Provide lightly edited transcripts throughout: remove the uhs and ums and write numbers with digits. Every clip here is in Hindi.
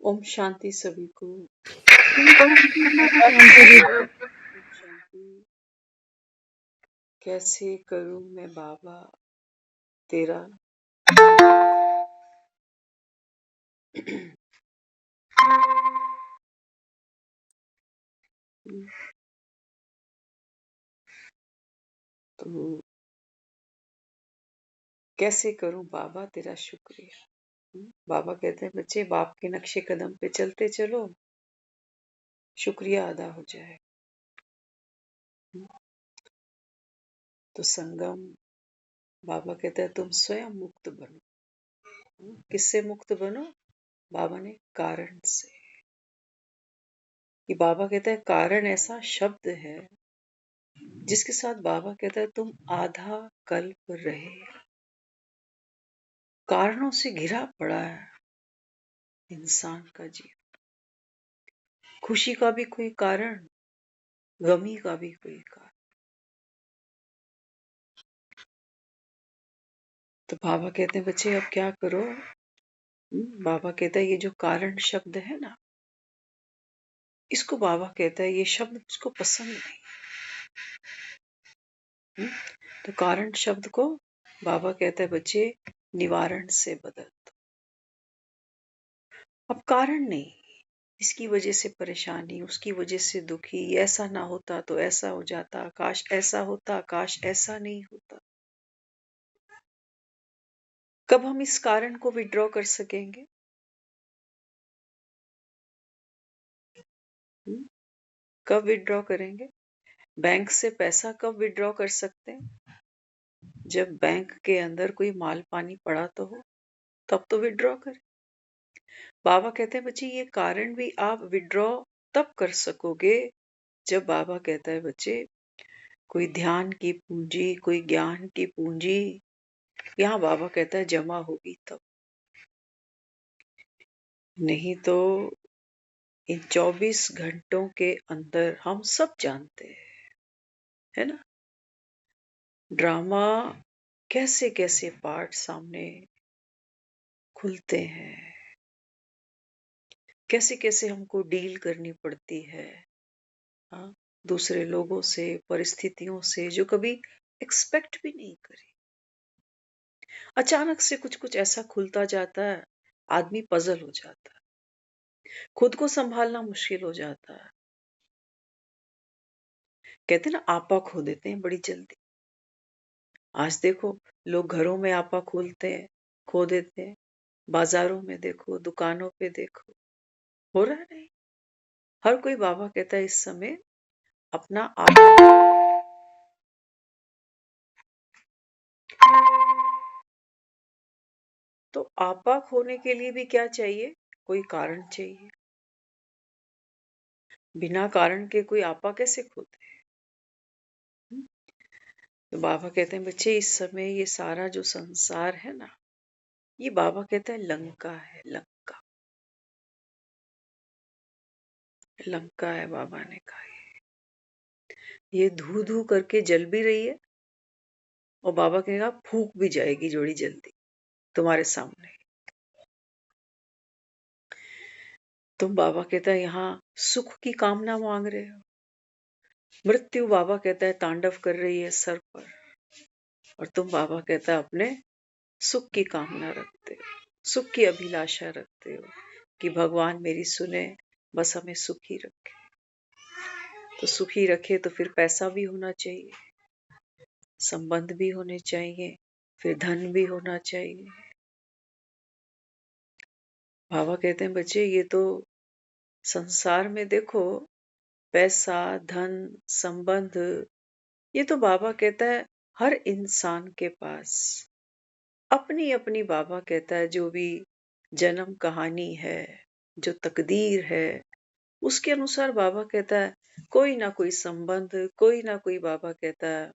ओम शांति सभी को। ओम शांति। कैसे करूं मैं बाबा तेरा तो कैसे करूं बाबा तेरा शुक्रिया। बाबा कहते हैं बच्चे बाप के नक्शे कदम पे चलते चलो, शुक्रिया अदा हो जाए। तो संगम बाबा कहता है तुम स्वयं मुक्त बनो। किससे मुक्त बनो? बाबा ने कारण से। कि बाबा कहता है कारण ऐसा शब्द है जिसके साथ बाबा कहता है तुम आधा कल्प रहे। कारणों से घिरा पड़ा है इंसान का जीवन। खुशी का भी कोई कारण, गमी का भी कोई कारण। तो बाबा कहते हैं बच्चे अब क्या करो। बाबा कहता है ये जो कारण शब्द है ना, इसको बाबा कहता है ये शब्द मुझको पसंद नहीं। तो कारण शब्द को बाबा कहता है बच्चे निवारण से बदल दो। अब कारण नहीं, इसकी वजह से परेशानी, उसकी वजह से दुखी, ऐसा ना होता तो ऐसा हो जाता, काश ऐसा होता, काश ऐसा नहीं होता। कब हम इस कारण को विड्रॉ कर सकेंगे? कब विड्रॉ करेंगे? बैंक से पैसा कब विड्रॉ कर सकते हैं? जब बैंक के अंदर कोई माल पानी पड़ा तो हो, तब तो विड्रॉ करें। बाबा कहते हैं बच्चे ये कारण भी आप विड्रॉ तब कर सकोगे जब बाबा कहता है बच्चे कोई ध्यान की पूंजी, कोई ज्ञान की पूंजी यहाँ बाबा कहता है जमा होगी तब। नहीं तो इन 24 घंटों के अंदर हम सब जानते हैं, है ना, ड्रामा कैसे कैसे पार्ट सामने खुलते हैं, कैसे कैसे हमको डील करनी पड़ती है। हाँ, दूसरे लोगों से, परिस्थितियों से जो कभी एक्सपेक्ट भी नहीं करी। अचानक से कुछ कुछ ऐसा खुलता जाता है, आदमी पजल हो जाता है, खुद को संभालना मुश्किल हो जाता है। कहते हैं ना आपा खो देते हैं बड़ी जल्दी। आज देखो लोग घरों में आपा खोलते हैं, खो देते हैं। बाजारों में देखो, दुकानों पे देखो, हो रहा है नहीं। हर कोई बाबा कहता है इस समय अपना आप। तो आपा खोने के लिए भी क्या चाहिए? कोई कारण चाहिए। बिना कारण के कोई आपा कैसे खोते हैं? तो बाबा कहते हैं बच्चे इस समय ये सारा जो संसार है ना, ये बाबा कहता है लंका है, लंका। लंका है बाबा ने कहा। ये धू धू करके जल भी रही है और बाबा कहेगा फूक भी जाएगी जोड़ी जल्दी तुम्हारे सामने। तुम बाबा कहता है यहाँ सुख की कामना मांग रहे हो, मृत्यु बाबा कहता है तांडव कर रही है सर पर, और तुम बाबा कहता है अपने सुख की कामना रखते हो, सुख की अभिलाषा रखते हो कि भगवान मेरी सुने, बस हमें सुखी रखे। तो सुखी रखे तो फिर पैसा भी होना चाहिए, संबंध भी होने चाहिए, फिर धन भी होना चाहिए। बाबा कहते हैं बच्चे ये तो संसार में देखो पैसा, धन, संबंध, ये तो बाबा कहता है हर इंसान के पास अपनी अपनी, बाबा कहता है जो भी जन्म कहानी है, जो तकदीर है, उसके अनुसार बाबा कहता है कोई ना कोई संबंध, कोई ना कोई, बाबा कहता है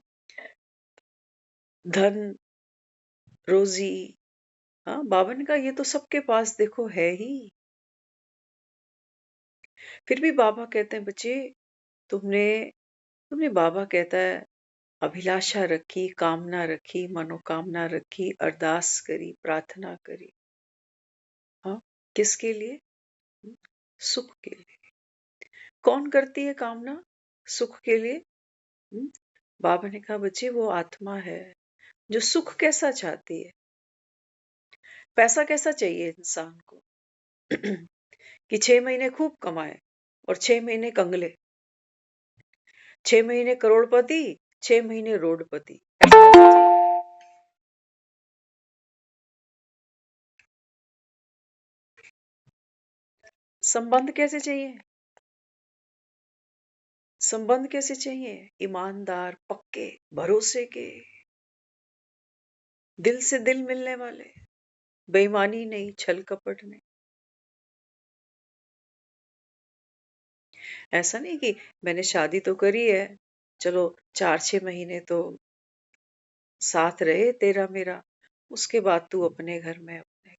धन, रोजी। हाँ, बाबा ने कहा ये तो सबके पास देखो है ही। फिर भी बाबा कहते हैं बच्चे तुमने तुमने बाबा कहता है अभिलाषा रखी, कामना रखी, मनोकामना रखी, अरदास करी, प्रार्थना करी। हाँ, किसके लिए? सुख के लिए। कौन करती है कामना सुख के लिए? हम्म, बाबा ने कहा बच्चे वो आत्मा है जो सुख कैसा चाहती है। पैसा कैसा चाहिए इंसान को? कि 6 महीने खूब कमाए और 6 महीने कंगले, 6 महीने करोड़पति, 6 महीने रोडपति, ऐसा कैसा चाहिए? संबंध कैसे चाहिए? संबंध कैसे चाहिए? ईमानदार, पक्के, भरोसे के, दिल से दिल मिलने वाले, बेईमानी नहीं, छल कपट नहीं। ऐसा नहीं कि मैंने शादी तो करी है, चलो 4-6 महीने तो साथ रहे तेरा मेरा, उसके बाद तू अपने घर में अपने।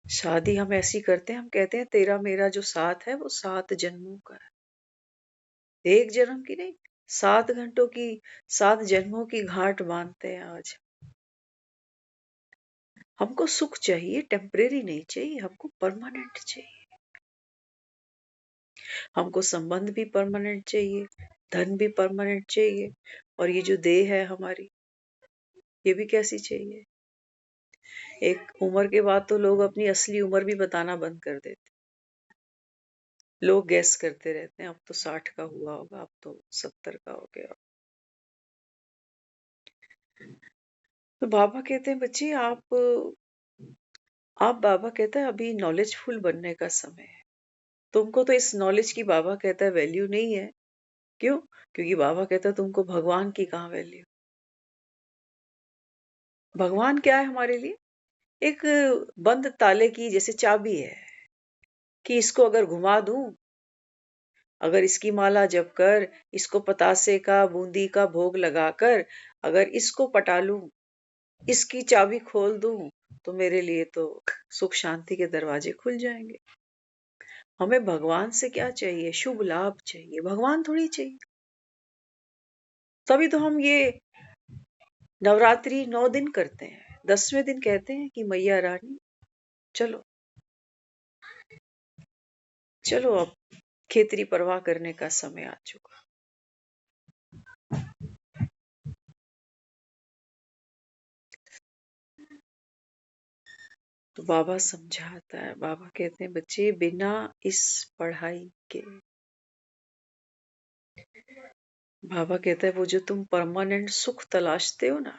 शादी हम ऐसी करते हैं, हम कहते हैं तेरा मेरा जो साथ है वो 7 जन्मों का है, एक जन्म की नहीं, 7 घंटों की, 7 जन्मों की घाट बांधते हैं आज। हमको सुख चाहिए, टेम्परेरी नहीं चाहिए, हमको परमानेंट चाहिए। हमको संबंध भी परमानेंट चाहिए, धन भी परमानेंट चाहिए, और ये जो देह है हमारी, ये भी कैसी चाहिए। एक उम्र के बाद तो लोग अपनी असली उम्र भी बताना बंद कर देते। लोग गैस करते रहते हैं, अब तो 60 का हुआ होगा, अब तो 70 का हो गया। तो बाबा कहते हैं बच्चे आप बाबा कहता है अभी नॉलेजफुल बनने का समय है। तुमको तो इस नॉलेज की बाबा कहता है वैल्यू नहीं है। क्यों? क्योंकि बाबा कहता है तुमको भगवान की कहाँ वैल्यू। भगवान क्या है हमारे लिए? एक बंद ताले की जैसे चाबी है, कि इसको अगर घुमा दूं, अगर इसकी माला जप कर, इसको पतासे का बूंदी का भोग लगाकर अगर इसको पटा लूं, इसकी चाबी खोल दूं, तो मेरे लिए तो सुख शांति के दरवाजे खुल जाएंगे। हमें भगवान से क्या चाहिए? शुभ लाभ चाहिए, भगवान थोड़ी चाहिए। तभी तो हम ये नवरात्रि 9 दिन करते हैं, 10वें दिन कहते हैं कि मैया रानी चलो, चलो अब खेतरी परवाह करने का समय आ चुका। तो बाबा समझाता है, बाबा कहते हैं बच्चे बिना इस पढ़ाई के, बाबा कहता है वो जो तुम परमानेंट सुख तलाशते हो ना,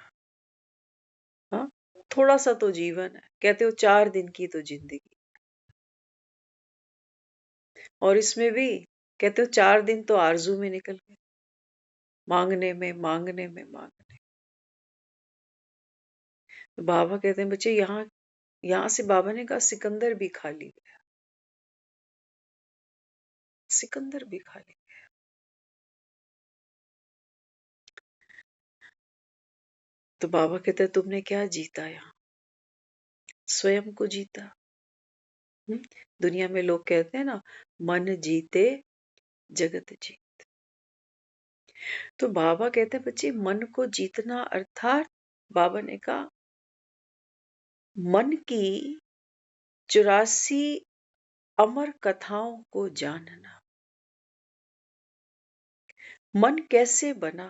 हाँ, थोड़ा सा तो जीवन है, कहते हो 4 दिन की तो जिंदगी, और इसमें भी कहते हो 4 दिन तो आरजू में निकल गए, मांगने में मांगने में मांगने। तो बाबा कहते हैं बच्चे यहाँ यहाँ से बाबा ने कहा सिकंदर भी खाली गया, सिकंदर भी खाली। तो बाबा कहते हैं तुमने क्या जीता यहाँ? स्वयं को जीता। हम्म? दुनिया में लोग कहते हैं ना, मन जीते जगत जीत। तो बाबा कहते हैं बच्चे मन को जीतना अर्थात बाबा ने कहा मन की 84 अमर कथाओं को जानना। मन कैसे बना,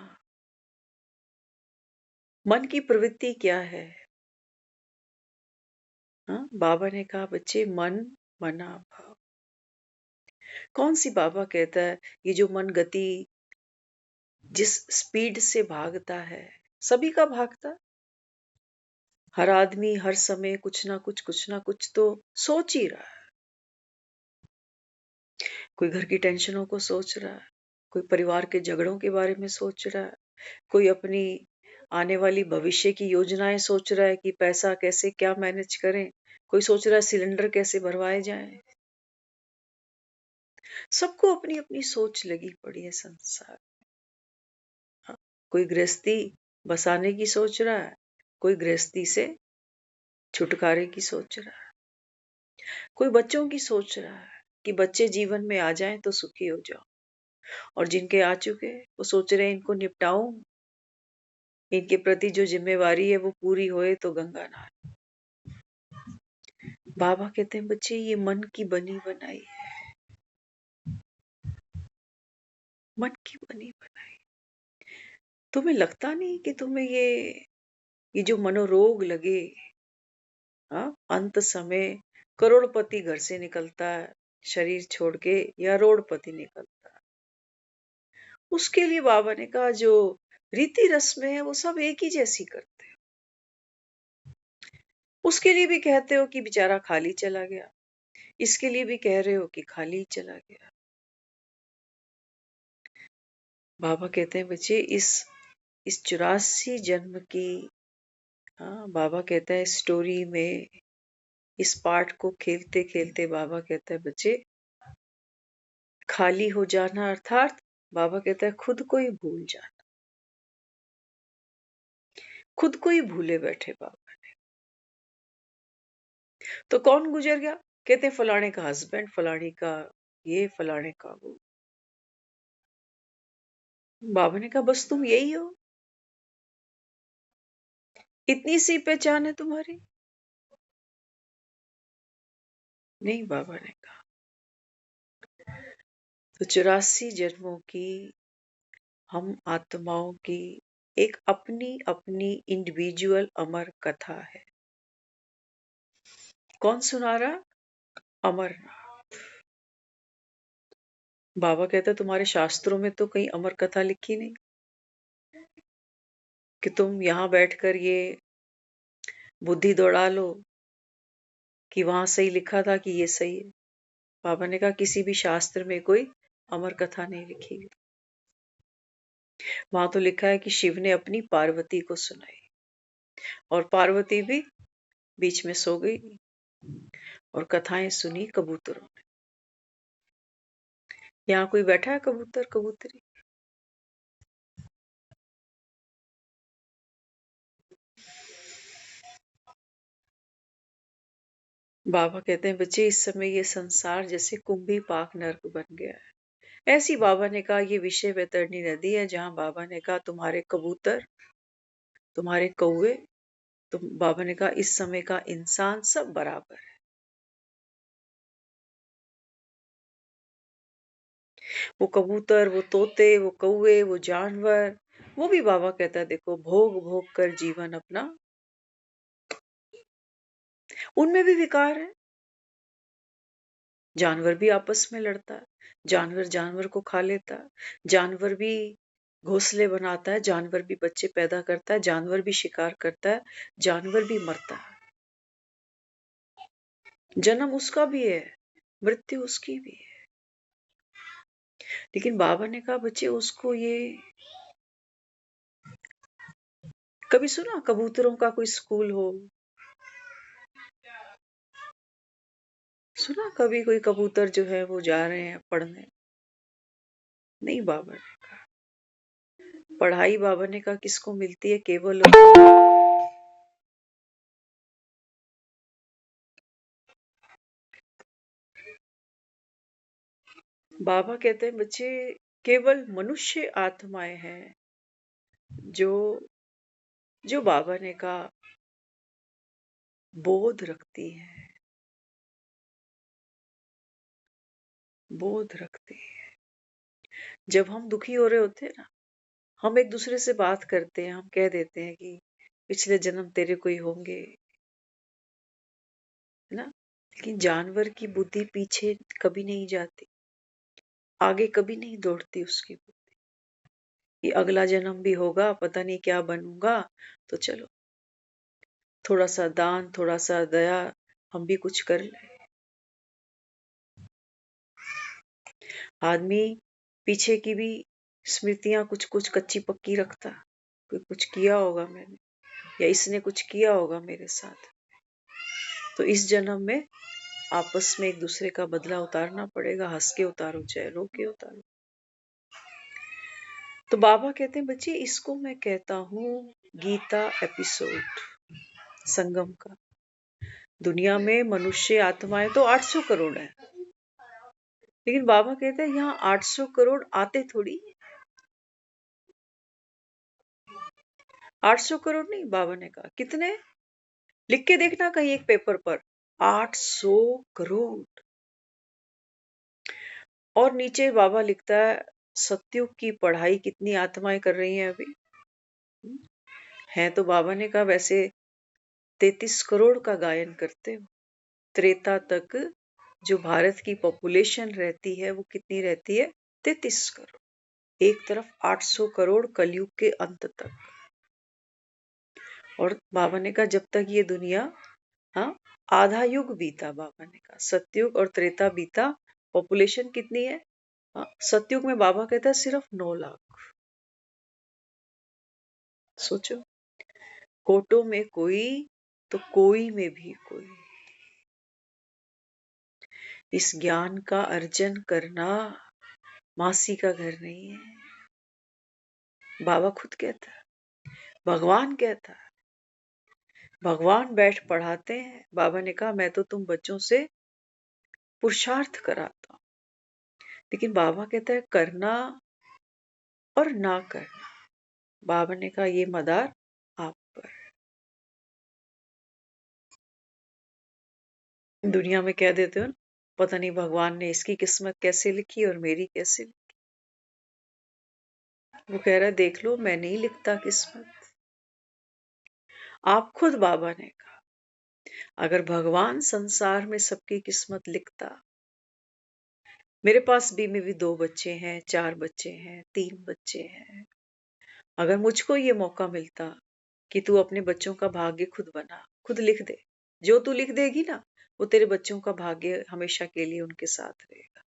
मन की प्रवृत्ति क्या है? हाँ, बाबा ने कहा बच्चे मन मना भाव। कौन सी बाबा कहता है ये जो मन गति जिस स्पीड से भागता है, सभी का भागता, हर आदमी हर समय कुछ ना कुछ तो सोच ही रहा है। कोई घर की टेंशनों को सोच रहा है, कोई परिवार के झगड़ों के बारे में सोच रहा है, कोई अपनी आने वाली भविष्य की योजनाएं सोच रहा है कि पैसा कैसे क्या मैनेज करें, कोई सोच रहा है सिलेंडर कैसे भरवाए जाएं। सबको अपनी अपनी सोच लगी पड़ी है संसार। हाँ, कोई गृहस्थी बसाने की सोच रहा है, कोई गृहस्थी से छुटकारे की सोच रहा है, कोई बच्चों की सोच रहा है, कि बच्चे जीवन में आ जाएं तो सुखी हो जाओ, और जिनके आ चुके वो सोच रहे हैं इनको निपटाऊं, इनके प्रति जो जिम्मेवारी है वो पूरी होए तो गंगा नहाए। बाबा कहते हैं बच्चे ये मन की बनी बनाई है, मन की बनी बनाई। तुम्हें लगता नहीं कि तुम्हें ये जो मनोरोग लगे, हाँ, अंत समय करोड़पति घर से निकलता है शरीर छोड़ के, या रोड़पति निकलता है, उसके लिए बाबा ने कहा जो रीति रस्में है वो सब एक ही जैसी करते हो। उसके लिए भी कहते हो कि बेचारा खाली चला गया, इसके लिए भी कह रहे हो कि खाली चला गया। बाबा कहते हैं बच्चे इस 84 जन्म की, हाँ, बाबा कहता है स्टोरी में इस पार्ट को खेलते खेलते बाबा कहता है बच्चे खाली हो जाना अर्थात बाबा कहता है खुद को ही भूल जाना, खुद को ही भूले बैठे बाबा ने। तो कौन गुजर गया? कहते हैं फलाने का हस्बैंड, फलानी का ये, फलाने का वो। बाबा ने कहा बस तुम यही हो, इतनी सी पहचान है तुम्हारी? नहीं, बाबा ने कहा तो 84 जन्मों की हम आत्माओं की एक अपनी अपनी इंडिविजुअल अमर कथा है। कौन सुना रहा? अमरनाथ। बाबा कहता है तुम्हारे शास्त्रों में तो कहीं अमर कथा लिखी नहीं कि तुम यहां बैठकर ये बुद्धि दौड़ा लो कि वहां सही लिखा था कि ये सही है। बाबा ने कहा किसी भी शास्त्र में कोई अमर कथा नहीं लिखी है। वहां तो लिखा है कि शिव ने अपनी पार्वती को सुनाई, और पार्वती भी बीच में सो गई और कथाएं सुनी कबूतरों ने। यहाँ कोई बैठा है कबूतर कबूतरी? बाबा कहते हैं बच्चे इस समय ये संसार जैसे कुंभी पाक नर्क बन गया है। ऐसी बाबा ने कहा ये विषय वैतरणी नदी है, जहां बाबा ने कहा तुम्हारे कबूतर, तुम्हारे कौवे, तुम, बाबा ने कहा इस समय का इंसान सब बराबर है। वो कबूतर, वो तोते, वो कौवे, वो जानवर, वो भी बाबा कहता है देखो भोग भोग कर जीवन अपना, उनमें भी विकार है। जानवर भी आपस में लड़ता है, जानवर जानवर को खा लेता है, जानवर भी घोंसले बनाता है, जानवर भी बच्चे पैदा करता है, जानवर भी शिकार करता है, जानवर भी मरता है। जन्म उसका भी है, मृत्यु उसकी भी है। लेकिन बाबा ने कहा बच्चे उसको ये, कभी सुना कबूतरों का कोई स्कूल हो? सुना कभी कोई कबूतर जो है वो जा रहे हैं पढ़ने? नहीं, बाबा ने कहा पढ़ाई, बाबा ने कहा किसको मिलती है? केवल बाबा कहते हैं बच्चे केवल मनुष्य आत्माएं हैं जो जो बाबा ने कहा बोध रखती है, बोध रखती है। जब हम दुखी हो रहे होते हैं ना, हम एक दूसरे से बात करते हैं, हम कह देते हैं कि पिछले जन्म तेरे कोई होंगे, है ना? लेकिन जानवर की बुद्धि पीछे कभी नहीं जाती, आगे कभी नहीं दौड़ती उसकी बुद्धि कि अगला जन्म भी होगा, पता नहीं क्या बनूंगा, तो चलो थोड़ा सा दान, थोड़ा सा दया, हम भी कुछ कर ले। आदमी पीछे की भी स्मृतियां कुछ कुछ कच्ची पक्की रखता, कोई कुछ किया होगा मैंने, या इसने कुछ किया होगा मेरे साथ, तो इस जन्म में आपस में एक दूसरे का बदला उतारना पड़ेगा, हंस के उतारो चाहे रो के उतारो। तो बाबा कहते हैं बच्चे इसको मैं कहता हूँ गीता एपिसोड संगम का। दुनिया में मनुष्य आत्माएं तो 800 करोड़ है, लेकिन बाबा कहते हैं यहाँ 800 करोड़ आते थोड़ी। 800 करोड़ नहीं, बाबा ने कहा कितने, लिख के देखना कहीं एक पेपर पर, 800 करोड़। और नीचे बाबा लिखता है सतयुग की पढ़ाई कितनी आत्माएं कर रही हैं अभी। है तो बाबा ने कहा वैसे 33 करोड़ का गायन करते हो। त्रेता तक जो भारत की पॉपुलेशन रहती है वो कितनी रहती है, 33 करोड़। एक तरफ 800 करोड़ कलयुग के अंत तक। और बाबा ने कहा जब तक ये दुनिया, हाँ, आधा युग बीता, बाबा ने कहा सतयुग और त्रेता बीता, पॉपुलेशन कितनी है, हाँ, सतयुग में बाबा कहता है सिर्फ 9 लाख। सोचो, कोटों में कोई तो कोई में भी कोई। इस ज्ञान का अर्जन करना मासी का घर नहीं है। बाबा खुद कहता है, भगवान कहता है, भगवान बैठ पढ़ाते हैं। बाबा ने कहा मैं तो तुम बच्चों से पुरुषार्थ कराता हूं, लेकिन बाबा कहता है करना और ना करना। बाबा ने कहा ये मदार आप पर। दुनिया में कह देते हो ना, पता नहीं भगवान ने इसकी किस्मत कैसे लिखी और मेरी कैसे लिखी। वो कह रहा है देख लो मैं नहीं लिखता किस्मत। आप खुद, बाबा ने कहा अगर भगवान संसार में सबकी किस्मत लिखता, मेरे पास भी में भी 2 बच्चे हैं, 4 बच्चे हैं, 3 बच्चे हैं, अगर मुझको ये मौका मिलता कि तू अपने बच्चों का भाग्य खुद बना, खुद लिख दे, जो तू लिख देगी ना वो तेरे बच्चों का भाग्य हमेशा के लिए उनके साथ रहेगा।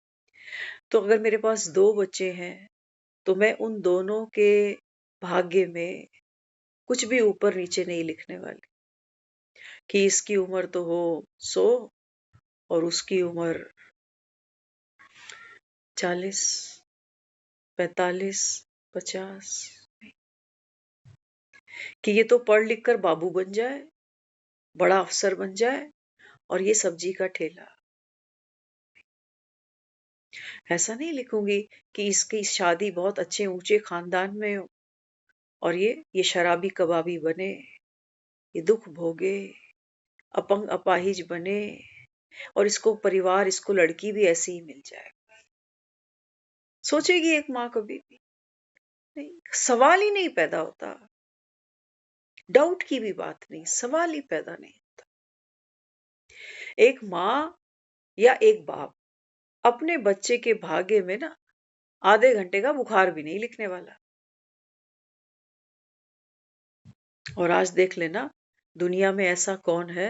तो अगर मेरे पास 2 बच्चे हैं तो मैं उन दोनों के भाग्य में कुछ भी ऊपर नीचे नहीं लिखने वाली कि इसकी उम्र तो हो 100 और उसकी उम्र 40, 45, 50, कि ये तो पढ़ लिख कर बाबू बन जाए, बड़ा अफसर बन जाए और ये सब्जी का ठेला। ऐसा नहीं लिखूंगी कि इसकी शादी बहुत अच्छे ऊंचे खानदान में हो और ये शराबी कबाबी बने, ये दुख भोगे, अपंग अपाहिज बने और इसको परिवार, इसको लड़की भी ऐसी ही मिल जाए। सोचेगी एक माँ कभी भी नहीं, सवाल ही नहीं पैदा होता। डाउट की भी बात नहीं, सवाल ही पैदा नहीं होता। एक माँ या एक बाप अपने बच्चे के भाग्य में ना आधे घंटे का बुखार भी नहीं लिखने वाला। और आज देख लेना दुनिया में ऐसा कौन है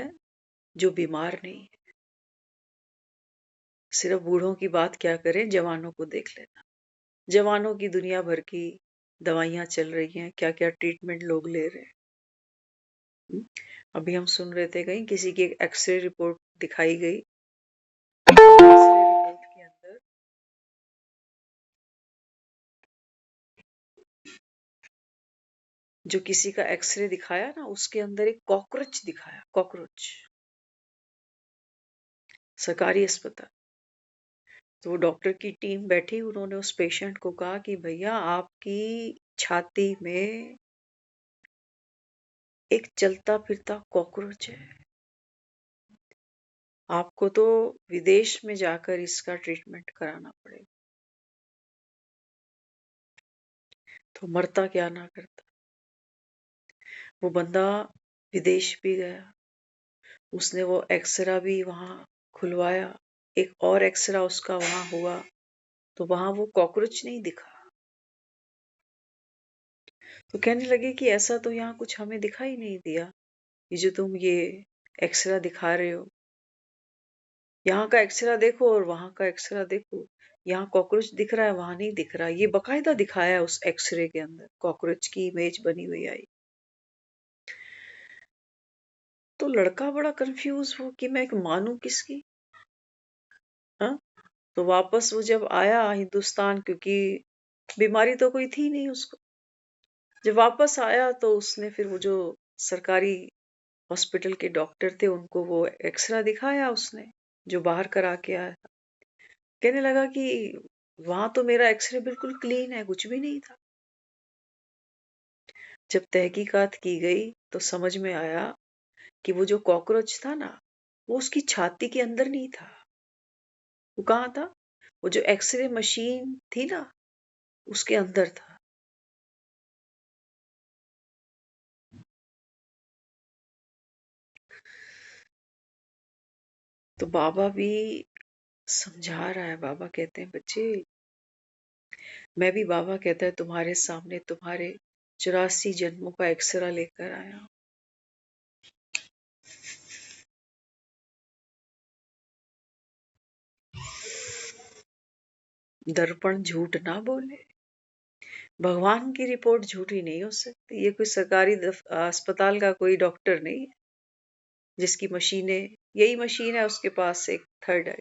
जो बीमार नहीं है। सिर्फ बूढ़ों की बात क्या करें, जवानों को देख लेना। जवानों की दुनिया भर की दवाइयां चल रही हैं, क्या क्या ट्रीटमेंट लोग ले रहे हैं। अभी हम सुन रहे थे कहीं किसी की एक्सरे रिपोर्ट दिखाई गई, एक्सरे रिपोर्ट के अंदर जो किसी का एक्सरे दिखाया ना उसके अंदर एक कॉकरोच दिखाया, कॉकरोच, सरकारी अस्पताल। तो वो डॉक्टर की टीम बैठी, उन्होंने उस पेशेंट को कहा कि भैया आपकी छाती में एक चलता फिरता कॉकरोच है, आपको तो विदेश में जाकर इसका ट्रीटमेंट कराना पड़ेगा। तो मरता क्या ना करता। वो बंदा विदेश भी गया, उसने वो एक्सरा भी वहां खुलवाया, एक और एक्सरा उसका वहां हुआ तो वहां वो कॉकरोच नहीं दिखा। तो कहने लगे कि ऐसा तो यहाँ कुछ हमें दिखाई नहीं दिया, ये जो तुम ये एक्सरा दिखा रहे हो, यहाँ का एक्सरा देखो और वहां का एक्सरा देखो, यहाँ कॉकरोच दिख रहा है वहां नहीं दिख रहा। ये बकायदा दिखाया उस एक्सरे के अंदर कॉकरोच की इमेज बनी हुई आई। तो लड़का बड़ा कंफ्यूज हो कि मैं मानू किसकी। हाँ, तो वापस वो जब आया हिंदुस्तान, क्योंकि बीमारी तो कोई थी नहीं उसको, जब वापस आया तो उसने फिर वो जो सरकारी हॉस्पिटल के डॉक्टर थे उनको वो एक्सरा दिखाया उसने जो बाहर करा के आया था। कहने लगा कि वहां तो मेरा एक्सरे बिल्कुल क्लीन है, कुछ भी नहीं था। जब तहकीकात की गई तो समझ में आया कि वो जो कॉकरोच था ना, वो उसकी छाती के अंदर नहीं था। वो कहाँ था? वो जो एक्सरे मशीन थी ना, उसके अंदर था। तो बाबा भी समझा रहा है। बाबा कहते हैं, बच्चे, मैं भी, बाबा कहता है, तुम्हारे सामने तुम्हारे 84 जन्मों का एक्सरा लेकर आया हूं। दर्पण झूठ ना बोले। भगवान की रिपोर्ट झूठी नहीं हो सकती। ये कोई सरकारी अस्पताल का कोई डॉक्टर नहीं है जिसकी मशीनें, यही मशीन है उसके पास एक थर्ड है।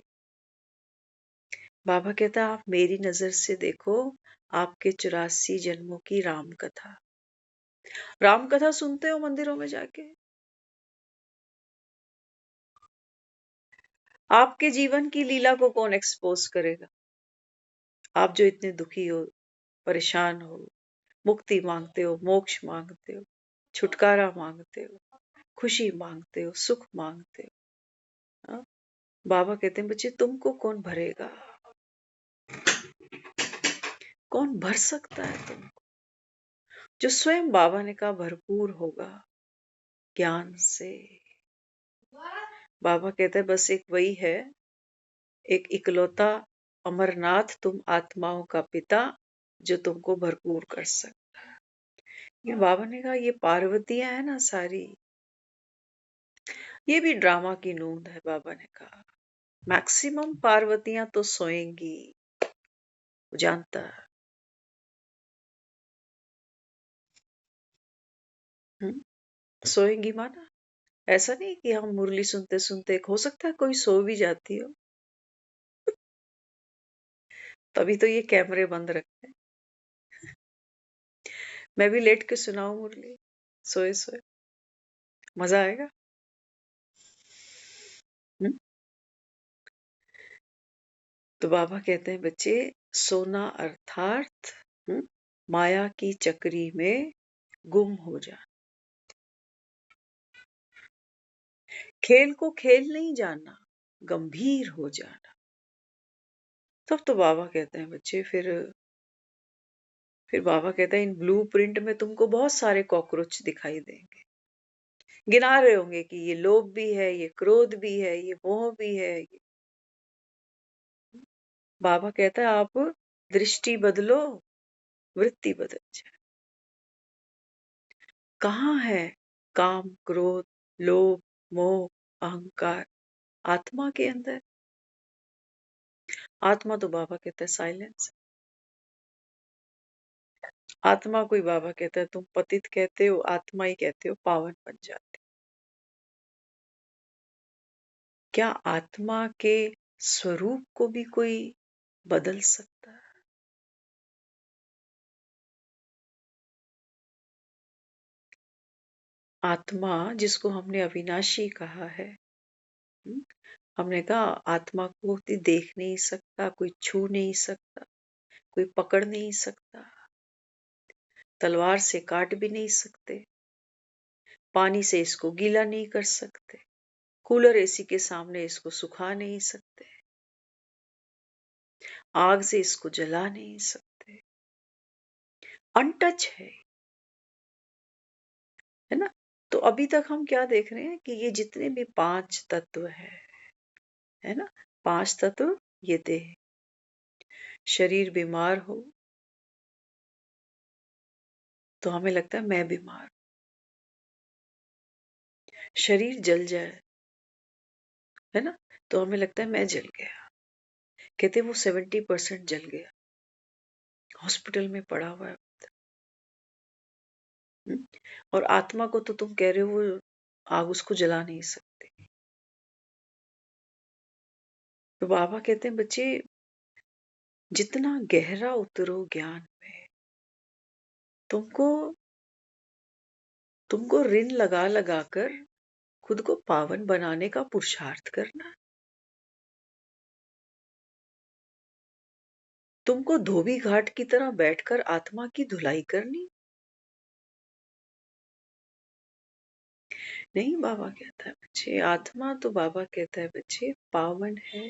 बाबा कहता है, आप मेरी नजर से देखो आपके 84 जन्मों की राम कथा। राम कथा सुनते हो मंदिरों में जाके? आपके जीवन की लीला को कौन एक्सपोज करेगा? आप जो इतने दुखी हो, परेशान हो, मुक्ति मांगते हो, मोक्ष मांगते हो, छुटकारा मांगते हो, खुशी मांगते हो, सुख मांगते हो, हाँ? बाबा कहते हैं, बच्चे, तुमको कौन भरेगा? कौन भर सकता है तुमको? जो स्वयं बाबा ने कहा भरपूर होगा ज्ञान से। बाबा कहते हैं, बस एक वही है, एक इकलौता अमरनाथ तुम आत्माओं का पिता, जो तुमको भरपूर कर सकता। ये बाबा ने कहा, ये पार्वतियां है ना सारी, ये भी ड्रामा की नूंद है। बाबा ने कहा मैक्सिमम पार्वतियां तो सोएंगी, वो जानता है। सोएंगी माना ऐसा नहीं कि हम मुरली सुनते सुनते, हो सकता है कोई सो भी जाती हो, तभी तो ये कैमरे बंद रखते हैं। मैं भी लेट के सुनाऊं मुरली, सोए सोए, मजा आएगा। हम्म? तो बाबा कहते हैं, बच्चे, सोना अर्थात माया की चक्री में गुम हो जा। खेल को खेल नहीं जानना, गंभीर हो जाना। तब तो बाबा कहते हैं, बच्चे, फिर बाबा कहते हैं, इन ब्लू प्रिंट में तुमको बहुत सारे कॉकरोच दिखाई देंगे। गिना रहे होंगे कि ये लोभ भी है, ये क्रोध भी है, ये मोह भी है। बाबा कहता है, आप दृष्टि बदलो, वृत्ति बदल जाए। कहाँ है काम, क्रोध, लोभ, मोह, अहंकार? आत्मा के अंदर। आत्मा तो बाबा कहता है साइलेंस। आत्मा कोई बाबा कहता है तुम पतित कहते हो, आत्मा ही कहते हो पावन बन जाते। क्या आत्मा के स्वरूप को भी कोई बदल सकता है? आत्मा जिसको हमने अविनाशी कहा है, हम्म, हमने कहा आत्मा को कोई देख नहीं सकता, कोई छू नहीं सकता, कोई पकड़ नहीं सकता, तलवार से काट भी नहीं सकते, पानी से इसको गीला नहीं कर सकते, कूलर एसी के सामने इसको सुखा नहीं सकते, आग से इसको जला नहीं सकते, अनटच है ना? तो अभी तक हम क्या देख रहे हैं कि ये जितने भी पांच तत्व है ना, पांच तत्व, ये देह, शरीर बीमार हो तो हमें लगता है मैं बीमार, शरीर जल जाए, है ना, तो हमें लगता है मैं जल गया। कहते वो 70% जल गया, हॉस्पिटल में पड़ा हुआ है। हम्म? और आत्मा को तो तुम कह रहे हो वो आग उसको जला नहीं सकते। तो बाबा कहते हैं, बच्चे, जितना गहरा उतरो ज्ञान में, तुमको तुमको ऋण लगा लगा कर खुद को पावन बनाने का पुरुषार्थ करना। तुमको धोबी घाट की तरह बैठकर आत्मा की धुलाई करनी? नहीं, बाबा कहता है बच्चे, आत्मा तो बाबा कहता है बच्चे पावन है।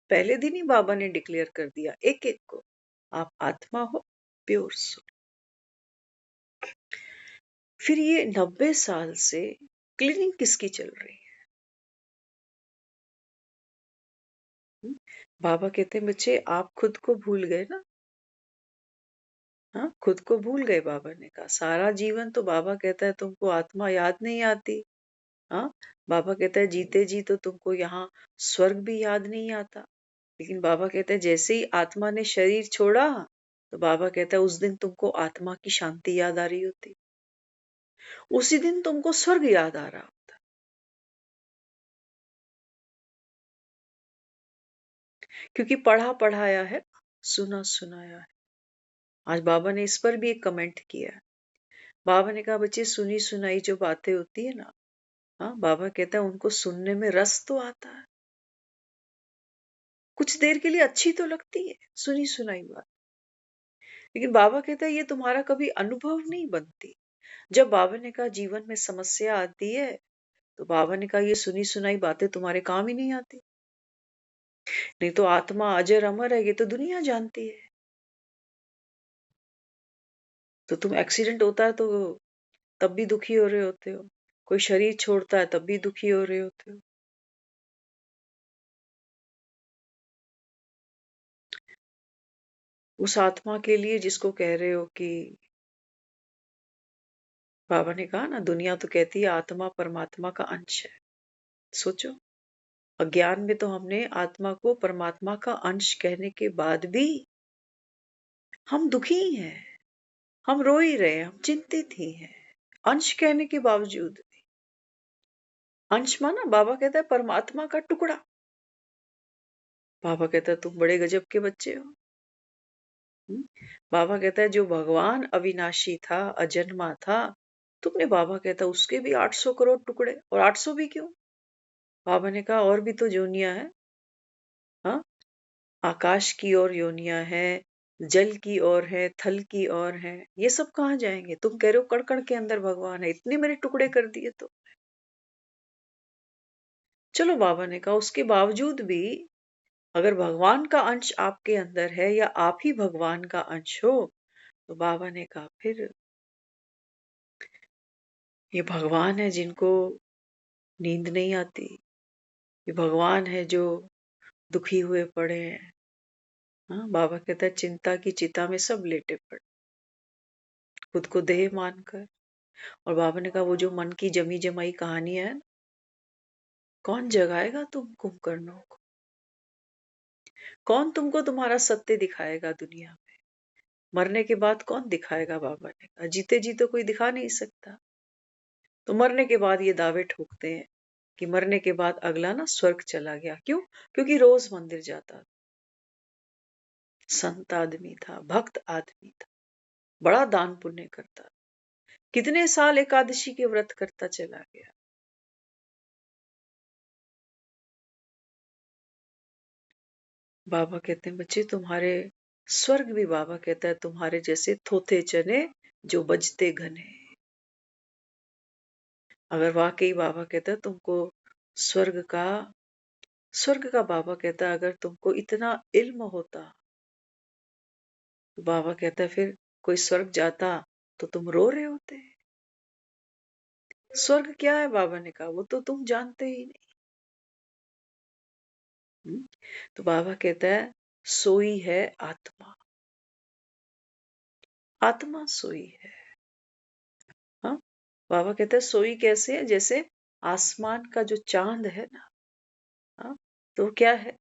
पहले दिन ही बाबा ने डिक्लेयर कर दिया एक एक को, आप आत्मा हो, प्योर सोल। फिर ये 90 साल से क्लीनिंग किसकी चल रही है? बाबा कहते हैं बच्चे आप खुद को भूल गए ना। हाँ, खुद को भूल गए। बाबा ने कहा सारा जीवन तो बाबा कहता है तुमको आत्मा याद नहीं आती। हाँ, बाबा कहता है जीते जी तो तुमको यहाँ स्वर्ग भी याद नहीं आता। लेकिन बाबा कहते हैं जैसे ही आत्मा ने शरीर छोड़ा, तो बाबा कहता है उस दिन तुमको आत्मा की शांति याद आ रही होती, उसी दिन तुमको स्वर्ग याद आ रहा होता। क्योंकि पढ़ा पढ़ाया है, सुना सुनाया है। आज बाबा ने इस पर भी एक कमेंट किया है। बाबा ने कहा बच्चे सुनी सुनाई जो बातें होती है ना, हाँ, बाबा कहता है उनको सुनने में रस तो आता है, कुछ देर के लिए अच्छी तो लगती है सुनी सुनाई बात। लेकिन बाबा कहता है ये तुम्हारा कभी अनुभव नहीं बनती। जब बाबा ने कहा जीवन में समस्या आती है, तो बाबा ने कहा ये सुनी सुनाई बातें तुम्हारे काम ही नहीं आती। नहीं तो आत्मा अजर अमर है, ये तो दुनिया जानती है। तो तुम एक्सीडेंट होता है तो तब भी दुखी हो रहे होते हो, कोई शरीर छोड़ता है तब भी दुखी हो रहे होते हो। उस आत्मा के लिए जिसको कह रहे हो कि बाबा ने कहा ना दुनिया तो कहती है आत्मा परमात्मा का अंश है। सोचो, अज्ञान में तो हमने आत्मा को परमात्मा का अंश कहने के बाद भी हम दुखी ही हैं, हम रो ही रहे हैं, हम चिंतित ही हैं, अंश कहने के बावजूद भी। अंश माना बाबा कहता है परमात्मा का टुकड़ा। बाबा कहता है तुम बड़े गजब के बच्चे हो। हम्म? बाबा कहता है जो भगवान अविनाशी था, अजन्मा था, तुमने बाबा कहता है उसके भी 800 करोड़ टुकड़े, और 800 भी क्यों? बाबा ने कहा और भी तो योनियां है। हाँ, आकाश की ओर योनियां है, जल की ओर है, थल की ओर है, ये सब कहाँ जाएंगे? तुम कह रहे हो कण कण के अंदर भगवान है, इतने मेरे टुकड़े कर दिए तो। चलो बाबा ने कहा उसके बावजूद भी अगर भगवान का अंश आपके अंदर है या आप ही भगवान का अंश हो, तो बाबा ने कहा फिर ये भगवान है जिनको नींद नहीं आती, ये भगवान है जो दुखी हुए पड़े हैं। हाँ, बाबा कहता है चिंता की चिता में सब लेटे पड़े, खुद को देह मानकर। और बाबा ने कहा वो जो मन की जमी जमाई कहानियां है ना, कौन जगाएगा तुम कुंभकर्णों को? कौन तुमको तुम्हारा सत्य दिखाएगा दुनिया में? मरने के बाद कौन दिखाएगा? बाबा ने कहा जीते जी तो कोई दिखा नहीं सकता। तो मरने के बाद ये दावे ठोकते हैं कि मरने के बाद अगला ना स्वर्ग चला गया। क्यों? क्योंकि रोज मंदिर जाता, संत आदमी था, भक्त आदमी था, बड़ा दान पुण्य करता, कितने साल एकादशी के व्रत करता चला गया। बाबा कहते हैं बच्चे तुम्हारे स्वर्ग भी बाबा कहता है तुम्हारे जैसे थोथे चने जो बजते घने। अगर वाकई बाबा कहता है तुमको स्वर्ग का स्वर्ग का बाबा कहता है अगर तुमको इतना इल्म होता, तो बाबा कहता है फिर कोई स्वर्ग जाता तो तुम रो रहे होते। स्वर्ग क्या है बाबा ने कहा वो तो तुम जानते ही नहीं। तो बाबा कहता है सोई है आत्मा, आत्मा सोई है। हाँ, बाबा कहता है सोई कैसे है? जैसे आसमान का जो चांद है ना, हाँ, तो क्या है,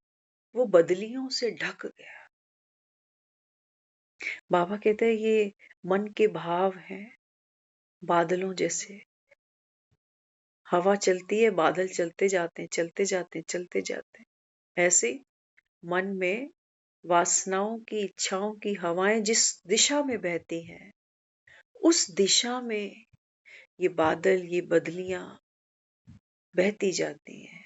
वो बदलियों से ढक गया। बाबा कहते हैं ये मन के भाव हैं बादलों जैसे, हवा चलती है बादल चलते जाते हैं चलते जाते हैं चलते जाते हैं। ऐसे मन में वासनाओं की इच्छाओं की हवाएं जिस दिशा में बहती हैं, उस दिशा में ये बादल ये बदलियां बहती जाती हैं।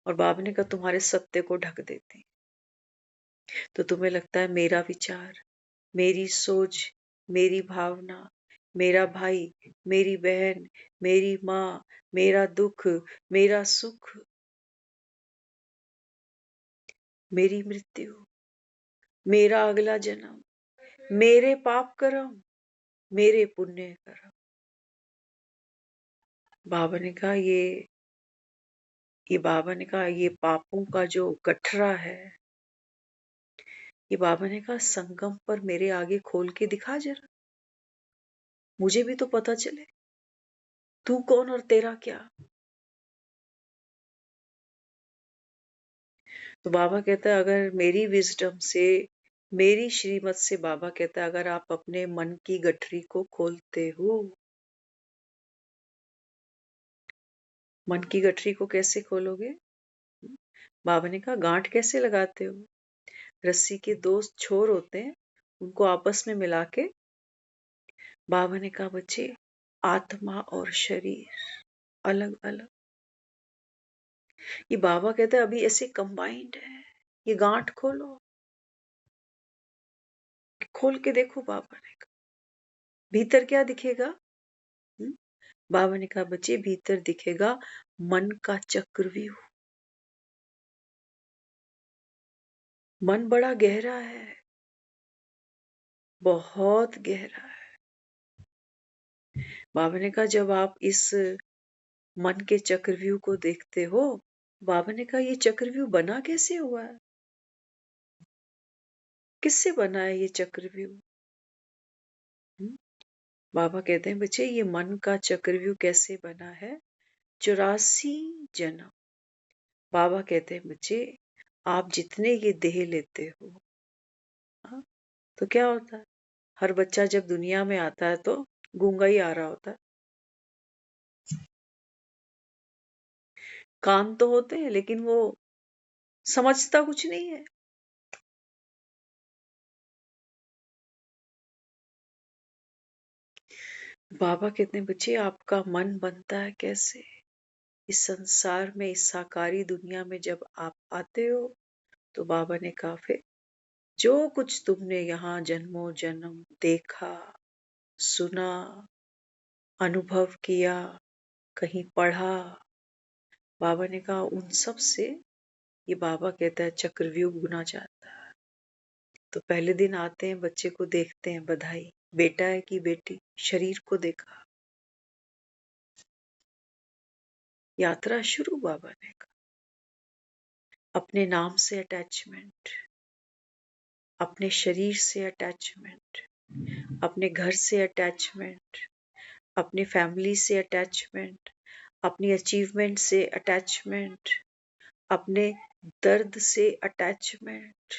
और बाबा ने कहा तुम्हारे सत्य को ढक देती हैं। तो तुम्हें लगता है मेरा विचार, मेरी सोच, मेरी भावना, मेरा भाई, मेरी बहन, मेरी माँ, मेरा दुख, मेरा सुख, मेरी मृत्यु, मेरा अगला जन्म, मेरे पाप कर्म, मेरे पुण्य कर्म। बाबा ने कहा ये बाबा ने कहा ये पापों का जो गठरा है, ये बाबा ने कहा संगम पर मेरे आगे खोल के दिखा जरा, मुझे भी तो पता चले तू कौन और तेरा क्या। तो बाबा कहता है अगर मेरी विजडम से, मेरी श्रीमत से, बाबा कहता है अगर आप अपने मन की गठरी को खोलते हो, मन की गठरी को कैसे खोलोगे? बाबा ने कहा गांठ कैसे लगाते हो? रस्सी के दो छोर होते हैं, उनको आपस में मिला के। बाबा ने कहा बच्चे आत्मा और शरीर अलग अलग। ये बाबा कहते हैं अभी ऐसे कंबाइंड है, ये गांठ खोलो, खोल के देखो। बाबा ने कहा भीतर क्या दिखेगा? हम्म? बाबा ने कहा बच्चे भीतर दिखेगा मन का चक्रव्यूह। मन बड़ा गहरा है, बहुत गहरा है। बाबा ने कहा जब आप इस मन के चक्रव्यूह को देखते हो, बाबा ने कहा ये चक्रव्यूह बना कैसे हुआ है? किससे बना है ये चक्रव्यूह? हम्म? बाबा कहते हैं बच्चे ये मन का चक्रव्यूह कैसे बना है? 84 जन्म। बाबा कहते हैं बच्चे आप जितने ये देह लेते हो, हाँ, तो क्या होता है? हर बच्चा जब दुनिया में आता है तो गूंगा ही आ रहा होता है। कान तो होते हैं लेकिन वो समझता कुछ नहीं है। बाबा कहते हैं बच्चे आपका मन बनता है कैसे? इस संसार में, इस साकारी दुनिया में जब आप आते हो, तो बाबा ने कहा फिर जो कुछ तुमने यहाँ जन्मों जन्म देखा, सुना, अनुभव किया, कहीं पढ़ा, बाबा ने कहा उन सब से ये बाबा कहता है चक्रव्यूह गुना जाता है। तो पहले दिन आते हैं, बच्चे को देखते हैं, बधाई, बेटा है कि बेटी, शरीर को देखा, यात्रा शुरू। बाबा ने कहा अपने नाम से अटैचमेंट, अपने शरीर से अटैचमेंट, अपने घर से अटैचमेंट, अपनी फैमिली से अटैचमेंट, अपनी अचीवमेंट से अटैचमेंट, अपने दर्द से अटैचमेंट।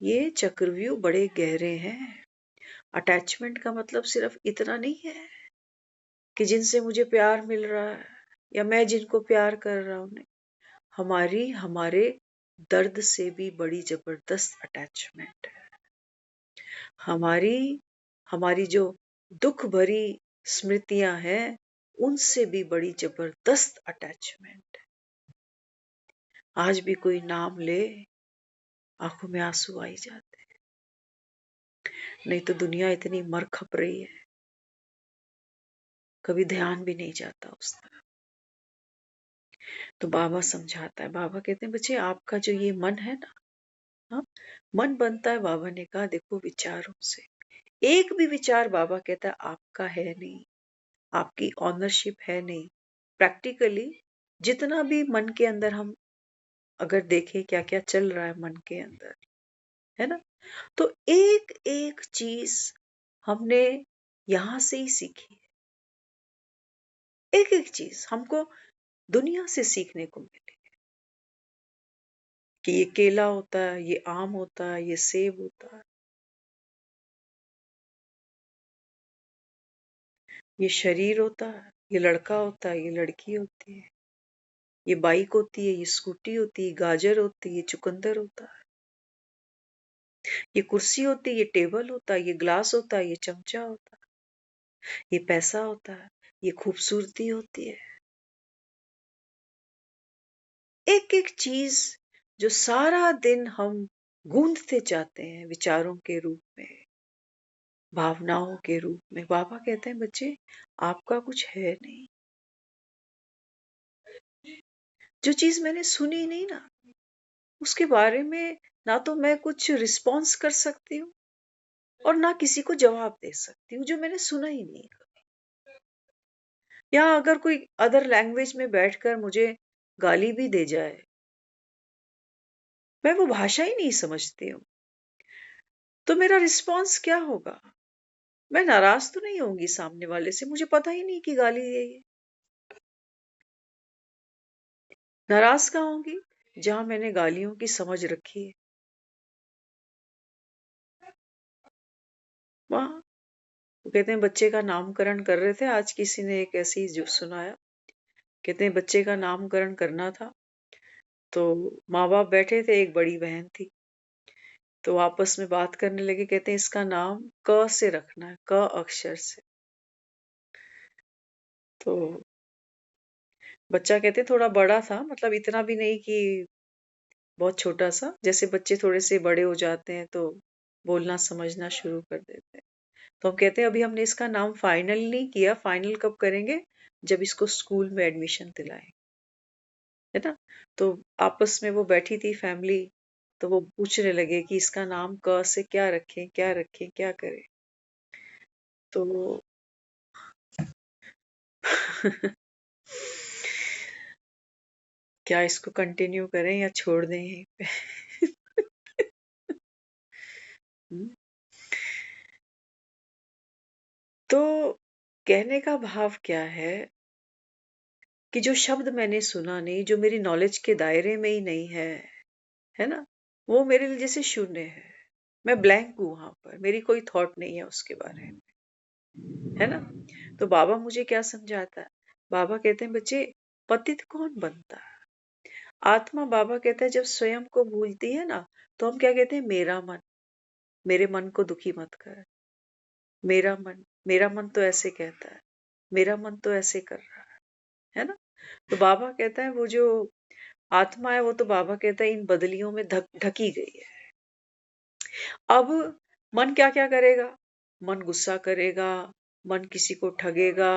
ये चक्रव्यूह बड़े गहरे हैं। अटैचमेंट का मतलब सिर्फ इतना नहीं है कि जिनसे मुझे प्यार मिल रहा है या मैं जिनको प्यार कर रहा हूं। नहीं, हमारे दर्द से भी बड़ी जबरदस्त अटैचमेंट है। हमारी हमारी जो दुख भरी स्मृतियां हैं, उनसे भी बड़ी जबरदस्त अटैचमेंट है। आज भी कोई नाम ले, आंखों में आंसू आई जाते हैं। नहीं तो दुनिया इतनी मर खप रही है, कभी ध्यान भी नहीं जाता उस तरफ। तो बाबा समझाता है, बाबा कहते हैं बच्चे आपका जो ये मन है ना, हाँ, मन बनता है, बाबा ने कहा देखो विचारों से। एक भी विचार बाबा कहता है आपका है नहीं, आपकी ऑनरशिप है नहीं। प्रैक्टिकली जितना भी मन के अंदर हम अगर देखें क्या क्या चल रहा है मन के अंदर, है ना, तो एक एक चीज हमने यहां से ही सीखी है। एक एक चीज हमको दुनिया से सीखने को मिली कि ये केला होता है, ये आम होता है, ये सेब होता है, ये शरीर होता है, ये लड़का होता है, ये लड़की होती है, ये बाइक होती है, ये स्कूटी होती है, गाजर होती है, ये चुकंदर होता है, ये कुर्सी होती है, ये टेबल होता है, ये ग्लास होता है, ये चमचा होता है, ये पैसा होता है, ये खूबसूरती होती है। एक एक चीज जो सारा दिन हम गूंथते जाते हैं विचारों के रूप में, भावनाओं के रूप में। बाबा कहते हैं बच्चे आपका कुछ है नहीं। जो चीज मैंने सुनी नहीं ना, उसके बारे में ना तो मैं कुछ रिस्पॉन्स कर सकती हूँ और ना किसी को जवाब दे सकती हूँ, जो मैंने सुना ही नहीं। या अगर कोई अदर लैंग्वेज में बैठकर मुझे गाली भी दे जाए, मैं वो भाषा ही नहीं समझती हूँ, तो मेरा रिस्पॉन्स क्या होगा? मैं नाराज तो नहीं होंगी सामने वाले से, मुझे पता ही नहीं कि गाली है ये। नाराज कहाँ होंगी? जहां मैंने गालियों की समझ रखी है वहां। वो कहते हैं बच्चे का नामकरण कर रहे थे, आज किसी ने एक ऐसी जो सुनाया। कहते हैं बच्चे का नामकरण करना था, तो माँ बाप बैठे थे, एक बड़ी बहन थी, तो आपस में बात करने लगे। कहते हैं इसका नाम क से रखना है, क अक्षर से। तो बच्चा कहते थोड़ा बड़ा था, मतलब इतना भी नहीं कि बहुत छोटा सा, जैसे बच्चे थोड़े से बड़े हो जाते हैं तो बोलना समझना शुरू कर देते हैं। तो हम कहते हैं अभी हमने इसका नाम फाइनल नहीं किया, फाइनल कब करेंगे? जब इसको स्कूल में एडमिशन दिलाएं, है ना। तो आपस में वो बैठी थी फैमिली, तो वो पूछने लगे कि इसका नाम क से क्या रखें, क्या रखें, क्या करें। तो क्या इसको कंटिन्यू करें या छोड़ दें यहीं पे? हम्म। तो कहने का भाव क्या है कि जो शब्द मैंने सुना नहीं, जो मेरी नॉलेज के दायरे में ही नहीं है ना, वो मेरे लिए जैसे शून्य है। मैं ब्लैंक हूं वहां पर, मेरी कोई थॉट नहीं है उसके बारे में, है ना। तो बाबा मुझे क्या समझाता है? बाबा कहते हैं बच्चे पतित कौन बनता है? आत्मा, बाबा कहता है जब स्वयं को भूलती है ना, तो हम क्या कहते हैं? मेरा मन, मेरे मन को दुखी मत कर। मेरा मन, मेरा मन तो ऐसे कहता है, मेरा मन तो ऐसे कर रहा है ना। तो बाबा कहता है वो जो आत्मा है, वो तो बाबा कहता है इन बदलियों में ढकी गई है। अब मन क्या क्या करेगा? मन गुस्सा करेगा, मन किसी को ठगेगा,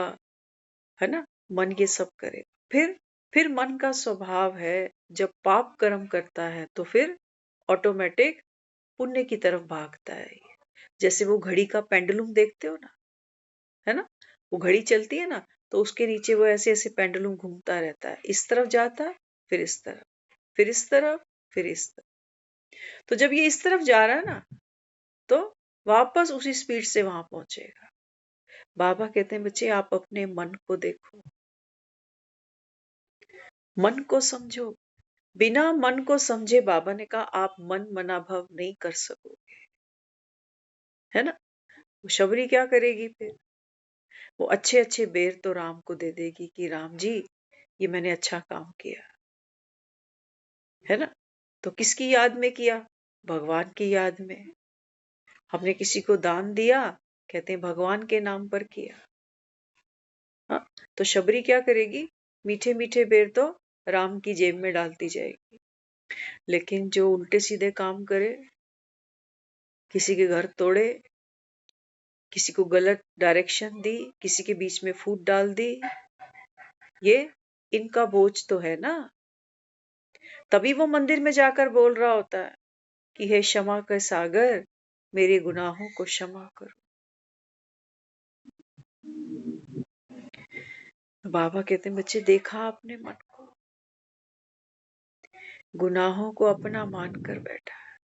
है ना। मन ये सब करेगा। फिर मन का स्वभाव है, जब पाप कर्म करता है तो फिर ऑटोमेटिक पुण्य की तरफ भागता है। जैसे वो घड़ी का पेंडुलम देखते हो ना, है ना। वो घड़ी चलती है ना, तो उसके नीचे वो ऐसे ऐसे पेंडुलम घूमता रहता है, इस तरफ जाता है, फिर इस तरफ, फिर इस तरफ, फिर इस तरफ। तो जब ये इस तरफ जा रहा है ना, तो वापस उसी स्पीड से वहां पहुंचेगा। बाबा कहते हैं बच्चे आप अपने मन को देखो, मन को समझो। बिना मन को समझे, बाबा ने कहा, आप मन मनाभव नहीं कर सकोगे, है ना। वो शबरी क्या करेगी फिर? वो अच्छे अच्छे बेर तो राम को दे देगी कि राम जी ये मैंने अच्छा काम किया, है ना। तो किसकी याद में किया? भगवान की याद में। हमने किसी को दान दिया, कहते हैं भगवान के नाम पर किया। हाँ, तो शबरी क्या करेगी? मीठे मीठे बेर तो राम की जेब में डालती जाएगी। लेकिन जो उल्टे सीधे काम करे, किसी के घर तोड़े, किसी को गलत डायरेक्शन दी, किसी के बीच में फूट डाल दी, ये इनका बोझ तो है ना। तभी वो मंदिर में जाकर बोल रहा होता है कि हे क्षमा कर सागर, मेरे गुनाहों को क्षमा करो। बाबा कहते हैं बच्चे देखा आपने मन को, गुनाहों को अपना मानकर बैठा है।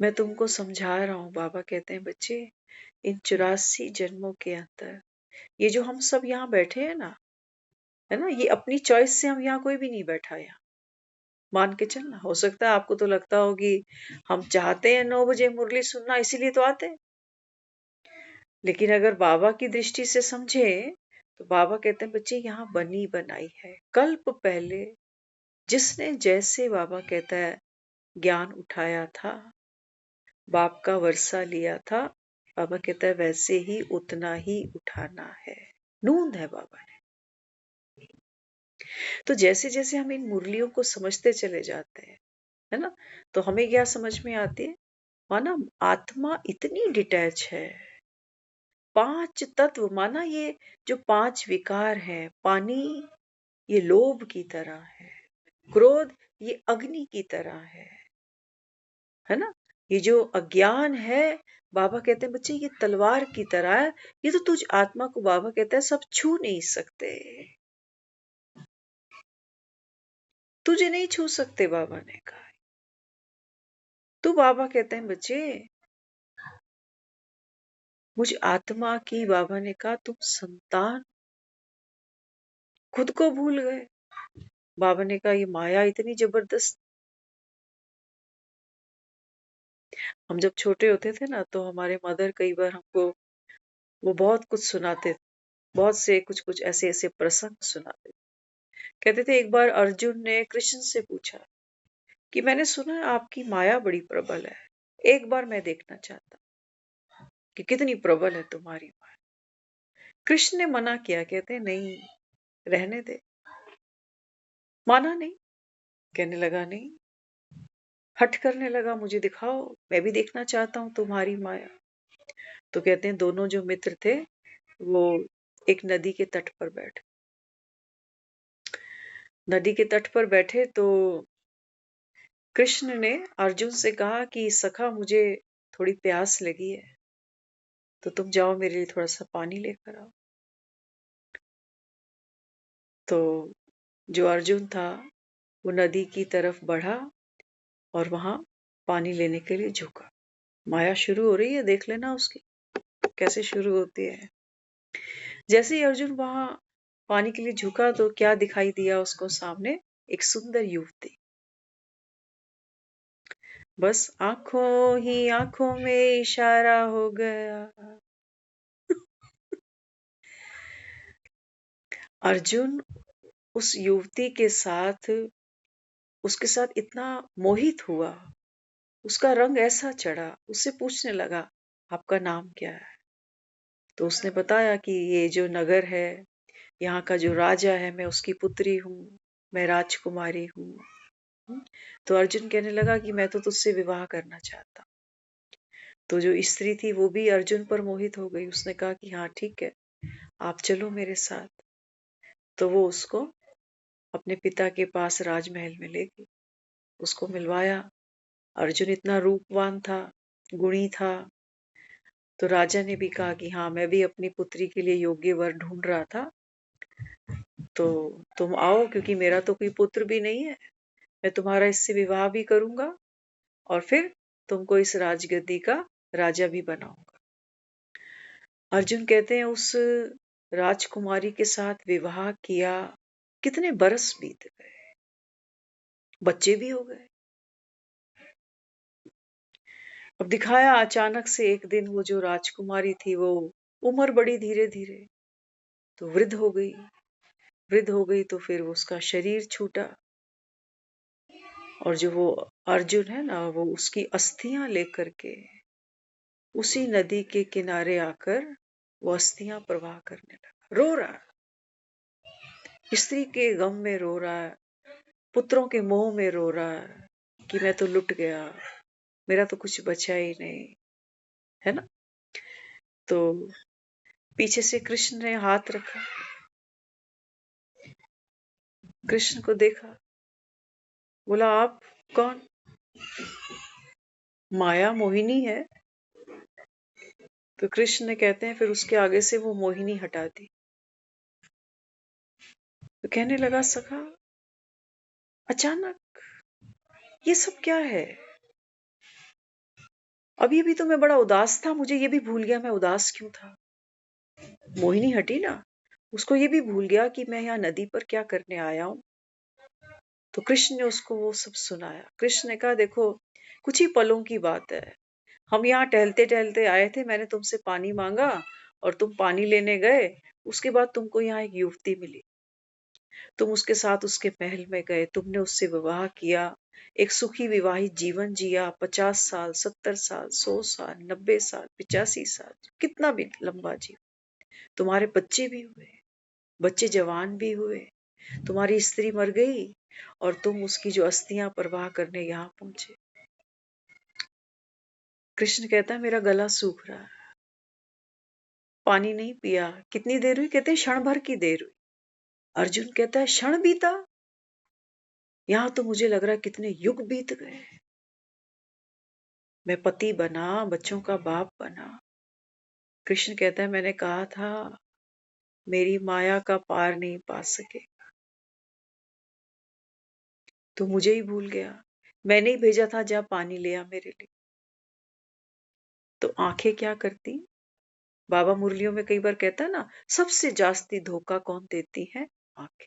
मैं तुमको समझा रहा हूँ। बाबा कहते हैं बच्चे इन 84 जन्मों के अंदर ये जो हम सब यहाँ बैठे हैं ना, है ना, ये अपनी चॉइस से हम यहाँ कोई भी नहीं बैठा है। यहाँ मान के चलना, हो सकता है आपको तो लगता हो कि हम चाहते हैं 9 बजे मुरली सुनना इसीलिए तो आते हैं, लेकिन अगर बाबा की दृष्टि से समझे तो बाबा कहते हैं बच्चे यहाँ बनी बनाई है कल्प पहले, जिसने जैसे बाबा कहता है ज्ञान उठाया था, बाप का वर्षा लिया था, बाबा कहता है वैसे ही उतना ही उठाना है। नूंद है बाबा ने। तो जैसे जैसे हम इन मुरलियों को समझते चले जाते हैं, है ना, तो हमें क्या समझ में आती है, माना आत्मा इतनी डिटैच है। पांच तत्व, माना ये जो पांच विकार है, पानी ये लोभ की तरह है, क्रोध ये अग्नि की तरह है ना, ये जो अज्ञान है, बाबा कहते हैं बच्चे ये तलवार की तरह है, ये तो तुझ आत्मा को बाबा कहता है सब छू नहीं सकते, तुझे नहीं छू सकते, बाबा ने कहा। तो बाबा कहते हैं बच्चे, मुझ आत्मा की, बाबा ने कहा तुम संतान खुद को भूल गए। बाबा ने कहा ये माया इतनी जबरदस्त। हम जब छोटे होते थे ना, तो हमारे मदर कई बार हमको वो बहुत कुछ सुनाते थे, बहुत से कुछ कुछ ऐसे ऐसे प्रसंग सुनाते थे। कहते थे एक बार अर्जुन ने कृष्ण से पूछा कि मैंने सुना है आपकी माया बड़ी प्रबल है, एक बार मैं देखना चाहता हूँ कि कितनी प्रबल है तुम्हारी माया। कृष्ण ने मना किया, कहते नहीं, रहने दे। माना नहीं, कहने लगा नहीं, हट करने लगा, मुझे दिखाओ, मैं भी देखना चाहता हूँ तुम्हारी माया। तो कहते हैं दोनों जो मित्र थे वो एक नदी के तट पर बैठे। नदी के तट पर बैठे तो कृष्ण ने अर्जुन से कहा कि सखा मुझे थोड़ी प्यास लगी है, तो तुम जाओ मेरे लिए थोड़ा सा पानी लेकर आओ। तो जो अर्जुन था वो नदी की तरफ बढ़ा और वहां पानी लेने के लिए झुका। माया शुरू हो रही है, देख लेना उसकी कैसे शुरू होती है। जैसे ही अर्जुन वहां पानी के लिए झुका तो क्या दिखाई दिया उसको सामने, एक सुंदर युवती। बस आंखों ही आंखों में इशारा हो गया। अर्जुन उस युवती के साथ, उसके साथ इतना मोहित हुआ, उसका रंग ऐसा चढ़ा, उससे पूछने लगा आपका नाम क्या है। तो उसने बताया कि ये जो नगर है, यहाँ का जो राजा है, मैं उसकी पुत्री हूँ, मैं राजकुमारी हूँ। तो अर्जुन कहने लगा कि मैं तो तुझसे विवाह करना चाहता हूँ। तो जो स्त्री थी वो भी अर्जुन पर मोहित हो गई, उसने कहा कि हाँ ठीक है, आप चलो मेरे साथ। तो वो उसको अपने पिता के पास राजमहल में ले गई, उसको मिलवाया। अर्जुन इतना रूपवान था, गुणी था, तो राजा ने भी कहा कि हाँ मैं भी अपनी पुत्री के लिए योग्य वर ढूंढ रहा था, तो तुम आओ, क्योंकि मेरा तो कोई पुत्र भी नहीं है, मैं तुम्हारा इससे विवाह भी करूंगा और फिर तुमको इस राजगद्दी का राजा भी बनाऊंगा। अर्जुन कहते हैं उस राजकुमारी के साथ विवाह किया, कितने बरस बीत गए, बच्चे भी हो गए। अब दिखाया अचानक से एक दिन वो जो राजकुमारी थी वो उम्र बड़ी धीरे धीरे तो वृद्ध हो गई। वृद्ध हो गई तो फिर उसका शरीर छूटा, और जो वो अर्जुन है ना, वो उसकी अस्थियां लेकर के उसी नदी के किनारे आकर वो अस्थियां प्रवाह करने लगा, रो रहा है, स्त्री के गम में रो रहा है, पुत्रों के मोह में रो रहा है कि मैं तो लुट गया, मेरा तो कुछ बचा ही नहीं, है ना। तो पीछे से कृष्ण ने हाथ रखा, कृष्ण को देखा, बोला आप कौन। माया मोहिनी है। तो कृष्ण ने कहते हैं फिर उसके आगे से वो मोहिनी हटा दी। तो कहने लगा सखा अचानक ये सब क्या है, अभी अभी तो मैं बड़ा उदास था, मुझे ये भी भूल गया मैं उदास क्यों था। मोहिनी हटी ना, उसको ये भी भूल गया कि मैं यहाँ नदी पर क्या करने आया हूँ। तो कृष्ण ने उसको वो सब सुनाया। कृष्ण ने कहा देखो कुछ ही पलों की बात है, हम यहाँ टहलते टहलते आए थे, मैंने तुमसे पानी मांगा और तुम पानी लेने गए, उसके बाद तुमको यहाँ एक युवती मिली, तुम उसके साथ उसके महल में गए, तुमने उससे विवाह किया, एक सुखी विवाहित जीवन जिया, 50 साल, 70 साल, 100 साल, 90 साल, 85 साल, कितना भी लंबा जी, तुम्हारे बच्चे भी हुए, बच्चे जवान भी हुए, तुम्हारी स्त्री मर गई और तुम उसकी जो अस्थियां प्रवाह करने यहाँ पहुंचे। कृष्ण कहता है मेरा गला सूख रहा है, पानी नहीं पिया। कितनी देर हुई? कहते हैं क्षण भर की देर हुई। अर्जुन कहता है क्षण बीता? यहां तो मुझे लग रहा है कितने युग बीत गए। मैं पति बना, बच्चों का बाप बना। कृष्ण कहता है मैंने कहा था मेरी माया का पार नहीं पा सके, तो मुझे ही भूल गया। मैंने ही भेजा था जा पानी ले आ मेरे लिए। तो आंखें क्या करती? बाबा मुरलियों में कई बार कहता है ना, सबसे जास्ती धोखा कौन देती है? आंखें।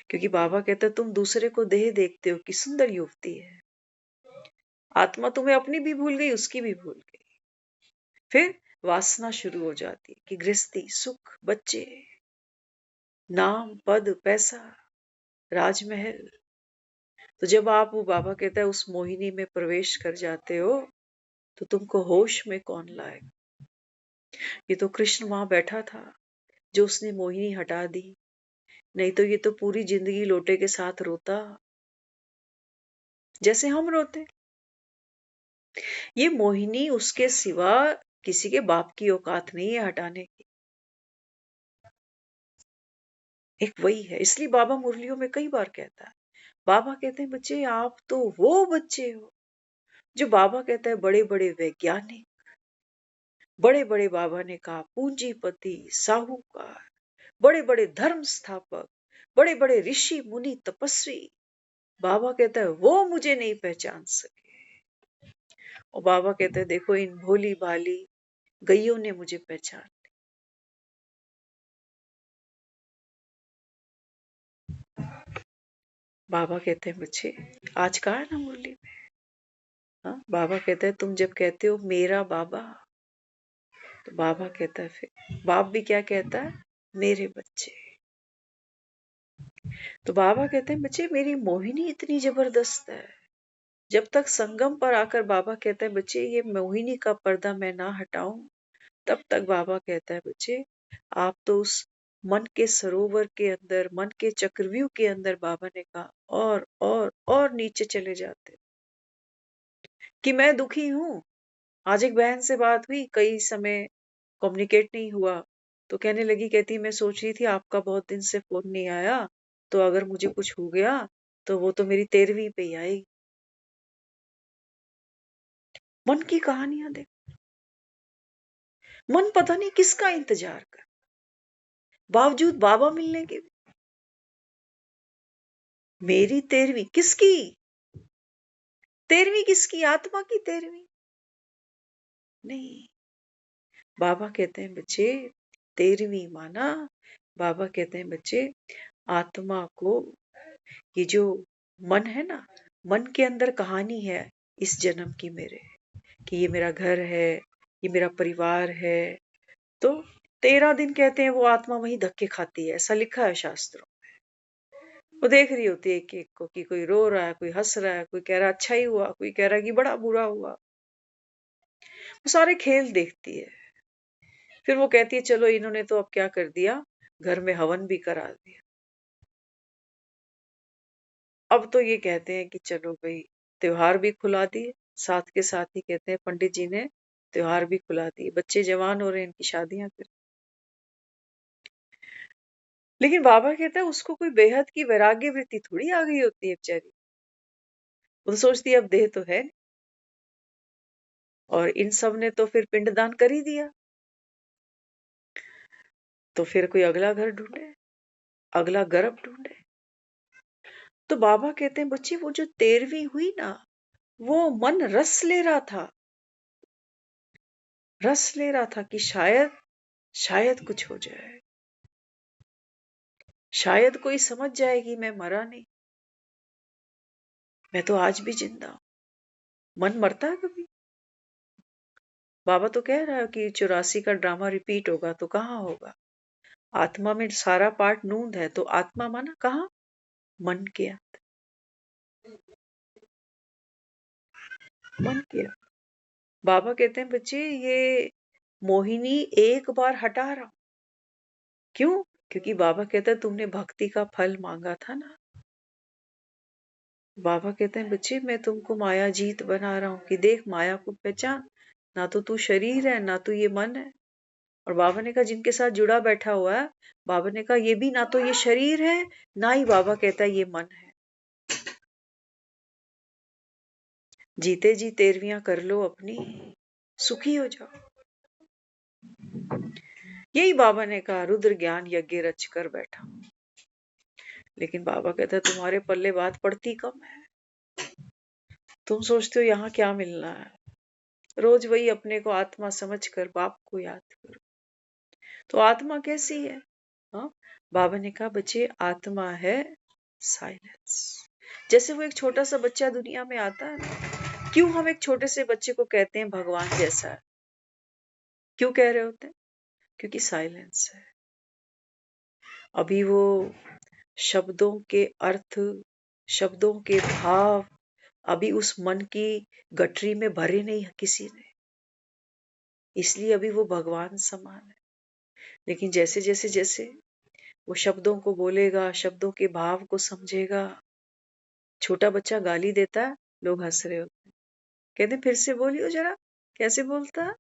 क्योंकि बाबा कहता है तुम दूसरे को देह देखते हो कि सुंदर युवती है, आत्मा तुम्हें अपनी भी भूल गई, उसकी भी भूल गई। फिर वासना शुरू हो जाती है कि गृहस्थी, सुख, बच्चे, नाम, पद, पैसा, राजमहल। तो जब आप, वो बाबा कहता है, उस मोहिनी में प्रवेश कर जाते हो तो तुमको होश में कौन लाएगा? ये तो कृष्ण वहां बैठा था जो उसने मोहिनी हटा दी, नहीं तो ये तो पूरी जिंदगी लोटे के साथ रोता जैसे हम रोते। ये मोहिनी उसके सिवा किसी के बाप की औकात नहीं है हटाने की। एक वही है, इसलिए बाबा मुरलियों में कई बार कहता है, बाबा कहते हैं बच्चे आप तो वो बच्चे हो जो, बाबा कहता है बड़े बड़े वैज्ञानिक, बड़े बड़े, बाबा ने कहा पूंजीपति, साहूकार, बड़े बड़े धर्म स्थापक, बड़े बड़े ऋषि मुनि तपस्वी, बाबा कहता है वो मुझे नहीं पहचान सके। और बाबा कहते हैं देखो इन भोली भाली गईयों ने मुझे पहचान। बाबा कहते हैं बच्चे, आज कहा है ना मुरली में, हाँ, बाबा कहता है तुम जब कहते हो मेरा बाबा, तो बाबा कहता है फिर बाप भी क्या कहता है? मेरे बच्चे। तो बाबा कहते हैं बच्चे मेरी मोहिनी इतनी जबरदस्त है, जब तक संगम पर आकर बाबा कहता है बच्चे ये मोहिनी का पर्दा मैं ना हटाऊं, तब तक बाबा कहता है बच्चे आप तो उस मन के सरोवर के अंदर, मन के चक्रव्यूह के अंदर, बाबा ने कहा और नीचे चले जाते कि मैं दुखी हूं। आज एक बहन से बात हुई, कई समय कम्युनिकेट नहीं हुआ, तो कहने लगी, कहती मैं सोच रही थी आपका बहुत दिन से फोन नहीं आया, तो अगर मुझे कुछ हो गया तो वो तो मेरी 13वीं पे ही आएगी। मन की कहानियां देख, मन पता नहीं किसका इंतजार कर, बावजूद बाबा मिलने के। मेरी 13वीं किसकी? 13वीं किसकी? आत्मा की 13वीं नहीं। बाबा कहते हैं बच्चे 13वीं माना, बाबा कहते हैं बच्चे आत्मा को, ये जो मन है ना, मन के अंदर कहानी है इस जन्म की मेरे, कि ये मेरा घर है, ये मेरा परिवार है। तो 13 दिन कहते हैं वो आत्मा वहीं धक्के खाती है, ऐसा लिखा है शास्त्रों। वो देख रही होती है एक एक को कि कोई रो रहा है, कोई हंस रहा है, कोई कह रहा अच्छा ही हुआ, कोई कह रहा है कि बड़ा बुरा हुआ। वो सारे खेल देखती है। फिर वो कहती है चलो इन्होंने तो अब क्या कर दिया, घर में हवन भी करा दिया। अब तो ये कहते हैं कि चलो भाई त्योहार भी खुला दिए, साथ के साथ ही कहते हैं पंडित जी ने त्योहार भी खुला दिए, बच्चे जवान हो रहे हैं, इनकी शादियां कर। लेकिन बाबा कहता है उसको कोई बेहद की वैराग्य वृत्ति थोड़ी आ गई होती है बेचारी। वो तो सोचती है अब देह तो है नहीं। और इन सब ने तो फिर पिंडदान कर ही दिया, तो फिर कोई अगला घर ढूंढे, अगला गर्भ ढूंढे। तो बाबा कहते हैं बच्ची वो जो 13वीं हुई ना, वो मन रस ले रहा था, रस ले रहा था कि शायद कुछ हो जाए, शायद कोई समझ जाए कि मैं मरा नहीं, मैं तो आज भी जिंदा हूं। मन मरता है कभी? बाबा तो कह रहा है कि 84 का ड्रामा रिपीट होगा, तो कहाँ होगा? आत्मा में सारा पार्ट नूंद है, तो आत्मा माना कहाँ? मन के अंदर, मन के अंदर। बाबा कहते हैं बच्चे ये मोहिनी एक बार हटा रहा हूं। क्यों? क्योंकि बाबा कहता है तुमने भक्ति का फल मांगा था ना। बाबा कहते हैं बच्चे मैं तुमको माया जीत बना रहा हूं कि देख माया को पहचान, ना तो तू शरीर है ना तो ये मन है। और बाबा ने कहा जिनके साथ जुड़ा बैठा हुआ है, बाबा ने कहा ये भी ना तो ये शरीर है ना ही बाबा कहता है ये मन है। जीते जी तेरवियां कर लो अपनी, सुखी हो जाओ। यही बाबा ने कहा रुद्र ज्ञान यज्ञ रच कर बैठा। लेकिन बाबा कहता है तुम्हारे पल्ले बात पड़ती कम है। तुम सोचते हो यहाँ क्या मिलना है, रोज वही अपने को आत्मा समझ कर बाप को याद करो। तो आत्मा कैसी है? हाँ, बाबा ने कहा बच्चे आत्मा है साइलेंस। जैसे वो एक छोटा सा बच्चा दुनिया में आता है ना, क्यों हम एक छोटे से बच्चे को कहते हैं भगवान जैसा है? क्यों कह रहे होते हैं? क्योंकि साइलेंस है। अभी वो शब्दों के अर्थ, शब्दों के भाव अभी उस मन की गठरी में भरे नहीं किसी ने, इसलिए अभी वो भगवान समान है। लेकिन जैसे जैसे जैसे वो शब्दों को बोलेगा, शब्दों के भाव को समझेगा। छोटा बच्चा गाली देता है, लोग हंस रहे होते हैं, कहते फिर से बोलियो जरा, कैसे बोलता?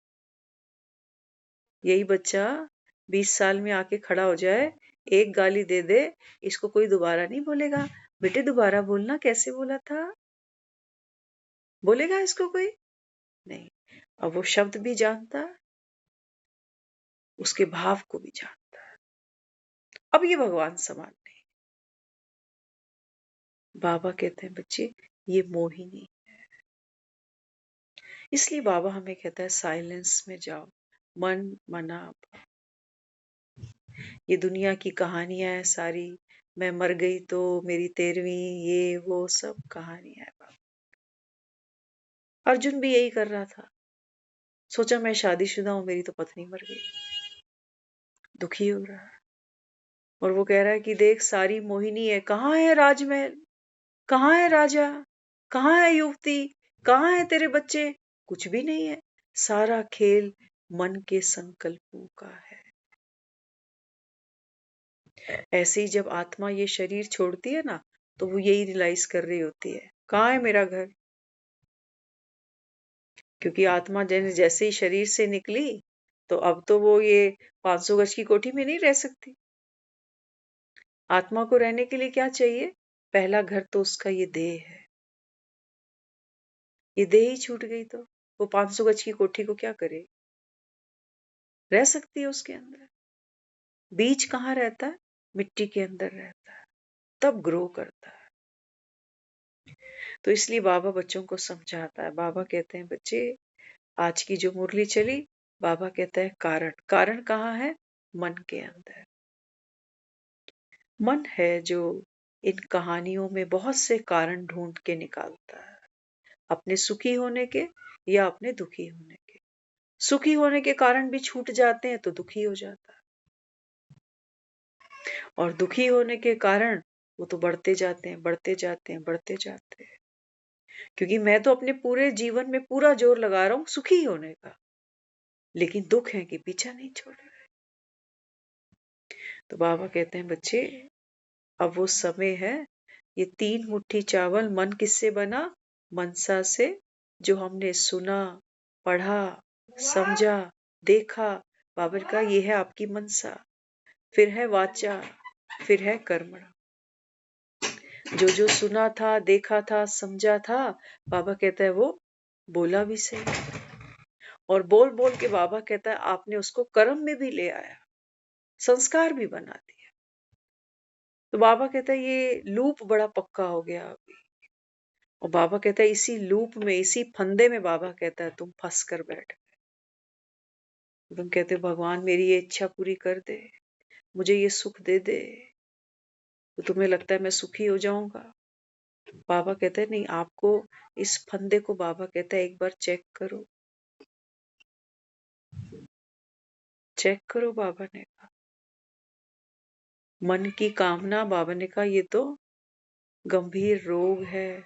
यही बच्चा 20 साल में आके खड़ा हो जाए, एक गाली दे दे, इसको कोई दोबारा नहीं बोलेगा। बेटे दोबारा बोलना, कैसे बोला था? बोलेगा इसको कोई? नहीं। अब वो शब्द भी जानता, उसके भाव को भी जानता। अब ये भगवान समान नहीं। बाबा कहते हैं बच्चे ये मोहिनी, इसलिए बाबा हमें कहता है साइलेंस में जाओ, मन मना। ये दुनिया की कहानियां है सारी, मैं मर गई तो मेरी 13वीं, ये वो सब कहानियां है बाबा। अर्जुन भी यही कर रहा था, सोचा मैं शादीशुदा हूं, मेरी तो पत्नी मर गई, दुखी हो रहा है। और वो कह रहा है कि देख सारी मोहिनी है, कहाँ है राजमहल, कहाँ है राजा, कहाँ है युवती, कहाँ है तेरे बच्चे? कुछ भी नहीं है, सारा खेल मन के संकल्पों का है। ऐसे ही जब आत्मा ये शरीर छोड़ती है ना, तो वो यही रियलाइज कर रही होती है कहाँ है मेरा घर। क्योंकि आत्मा जैसे ही शरीर से निकली, तो अब तो वो ये 500 गज की कोठी में नहीं रह सकती। आत्मा को रहने के लिए क्या चाहिए? पहला घर तो उसका ये देह है। ये देह ही छूट गई तो वो 500 गज की कोठी को क्या करे? रह सकती है उसके अंदर? बीज कहाँ रहता है? मिट्टी के अंदर रहता है, तब ग्रो करता है। तो इसलिए बाबा बच्चों को समझाता है। बाबा कहते हैं बच्चे आज की जो मुरली चली, बाबा कहता है कारण, कारण कहाँ है? मन के अंदर। मन है जो इन कहानियों में बहुत से कारण ढूंढ के निकालता है, अपने सुखी होने के या अपने दुखी होने के। सुखी होने के कारण भी छूट जाते हैं तो दुखी हो जाता है, और दुखी होने के कारण वो तो बढ़ते जाते हैं, बढ़ते जाते हैं, बढ़ते जाते हैं। क्योंकि मैं तो अपने पूरे जीवन में पूरा जोर लगा रहा हूं सुखी होने का, लेकिन दुख है कि पीछा नहीं छोड़ रहे। तो बाबा कहते हैं बच्चे अब वो समय है, ये 3 मुट्ठी चावल मन किससे बना? मनसा से। जो हमने सुना, पढ़ा, समझा, देखा, बाबा का ये है आपकी मनसा। फिर है वाचा, फिर है कर्मणा। जो जो सुना था, देखा था, समझा था, बाबा कहता है वो बोला भी सही, और बोल बोल के बाबा कहता है आपने उसको कर्म में भी ले आया, संस्कार भी बना दिया। तो बाबा कहता है ये लूप बड़ा पक्का हो गया अभी। और बाबा कहता है इसी लूप में, इसी फंदे में बाबा कहता है तुम फंस कर बैठ गए। तुम कहते हो भगवान मेरी ये इच्छा पूरी कर दे, मुझे ये सुख दे दे, तो तुम्हें लगता है मैं सुखी हो जाऊंगा। बाबा कहते हैं नहीं, आपको इस फंदे को बाबा कहता है एक बार चेक करो, चेक करो। बाबा ने कहा मन की कामना, बाबा ने कहा ये तो गंभीर रोग है,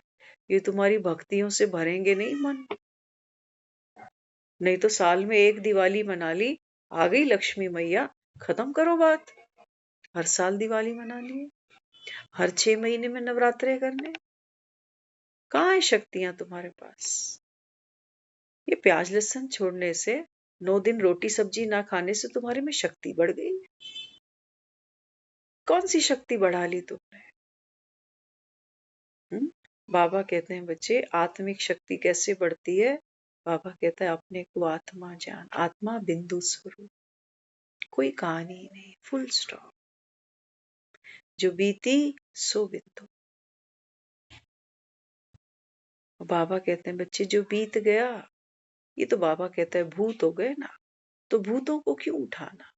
ये तुम्हारी भक्तियों से भरेंगे नहीं मन। नहीं तो साल में एक दिवाली मना ली, आ गई लक्ष्मी मैया, खत्म करो बात। हर साल दिवाली मना लिए, हर 6 महीने में नवरात्रे करने। कहाँ है शक्तियां तुम्हारे पास? ये प्याज लहसुन छोड़ने से, 9 दिन रोटी सब्जी ना खाने से तुम्हारे में शक्ति बढ़ गई? कौन सी शक्ति बढ़ा ली तुमने? बाबा कहते हैं बच्चे, आत्मिक शक्ति कैसे बढ़ती है? बाबा कहता है अपने को आत्मा जान। आत्मा बिंदु स्वरूप, कोई कहानी नहीं, फुल स्टॉप। जो बीती सो बिंदु। बाबा कहते हैं बच्चे, जो बीत गया, ये तो बाबा कहता है भूत हो गए ना, तो भूतों को क्यों उठाना,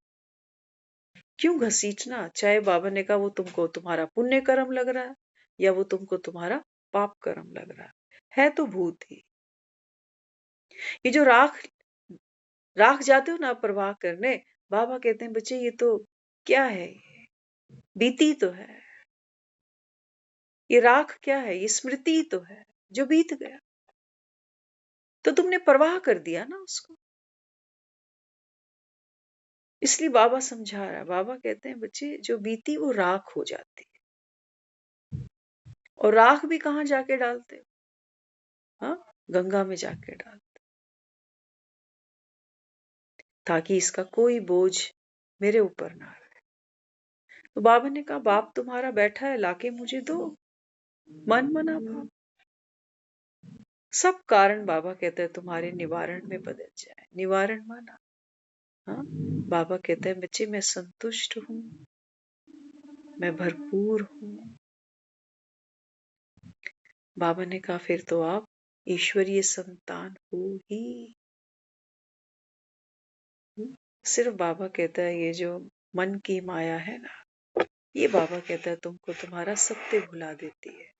क्यों घसीटना? चाहे बाबा ने कहा वो तुमको तुम्हारा पुण्य कर्म लग रहा है या वो तुमको तुम्हारा पाप कर्म लग रहा है तो भूत ही। ये जो राख राख जाते हो ना प्रवाह करने, बाबा कहते हैं बच्चे ये तो क्या है, ये बीती तो है। ये राख क्या है? ये स्मृति तो है जो बीत गया, तो तुमने परवाह कर दिया ना उसको। इसलिए बाबा समझा रहा है। बाबा कहते हैं बच्चे, जो बीती वो राख हो जाती है। और राख भी कहां जाके डालते हो? हाँ, गंगा में जाके डालते, ताकि इसका कोई बोझ मेरे ऊपर ना रहे। तो बाबा ने कहा बाप तुम्हारा बैठा है, लाके मुझे दो। मन मना भाव, सब कारण बाबा कहते हैं तुम्हारे निवारण में बदल जाए। निवारण माना, हाँ, बाबा कहते हैं बच्चे मैं संतुष्ट हूं, मैं भरपूर हूं। बाबा ने कहा फिर तो आप ईश्वरीय संतान हो ही। सिर्फ बाबा कहता है ये जो मन की माया है ना, ये बाबा कहता है तुमको तुम्हारा सत्य भुला देती है।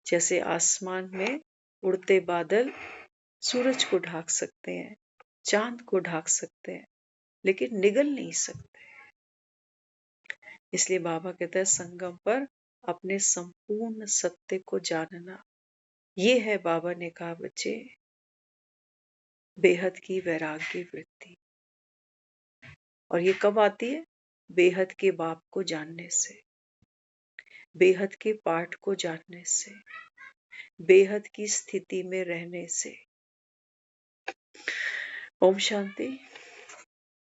जैसे आसमान में उड़ते बादल सूरज को ढाक सकते हैं, चांद को ढाक सकते हैं, लेकिन निगल नहीं सकते। इसलिए बाबा कहता है संगम पर अपने संपूर्ण सत्य को जानना, ये है बाबा ने कहा बच्चे बेहद की वैराग्य वृत्ति। और ये कब आती है? बेहद के बाप को जानने से, बेहद के पाठ को जानने से, बेहद की स्थिति में रहने से। ओम शांति।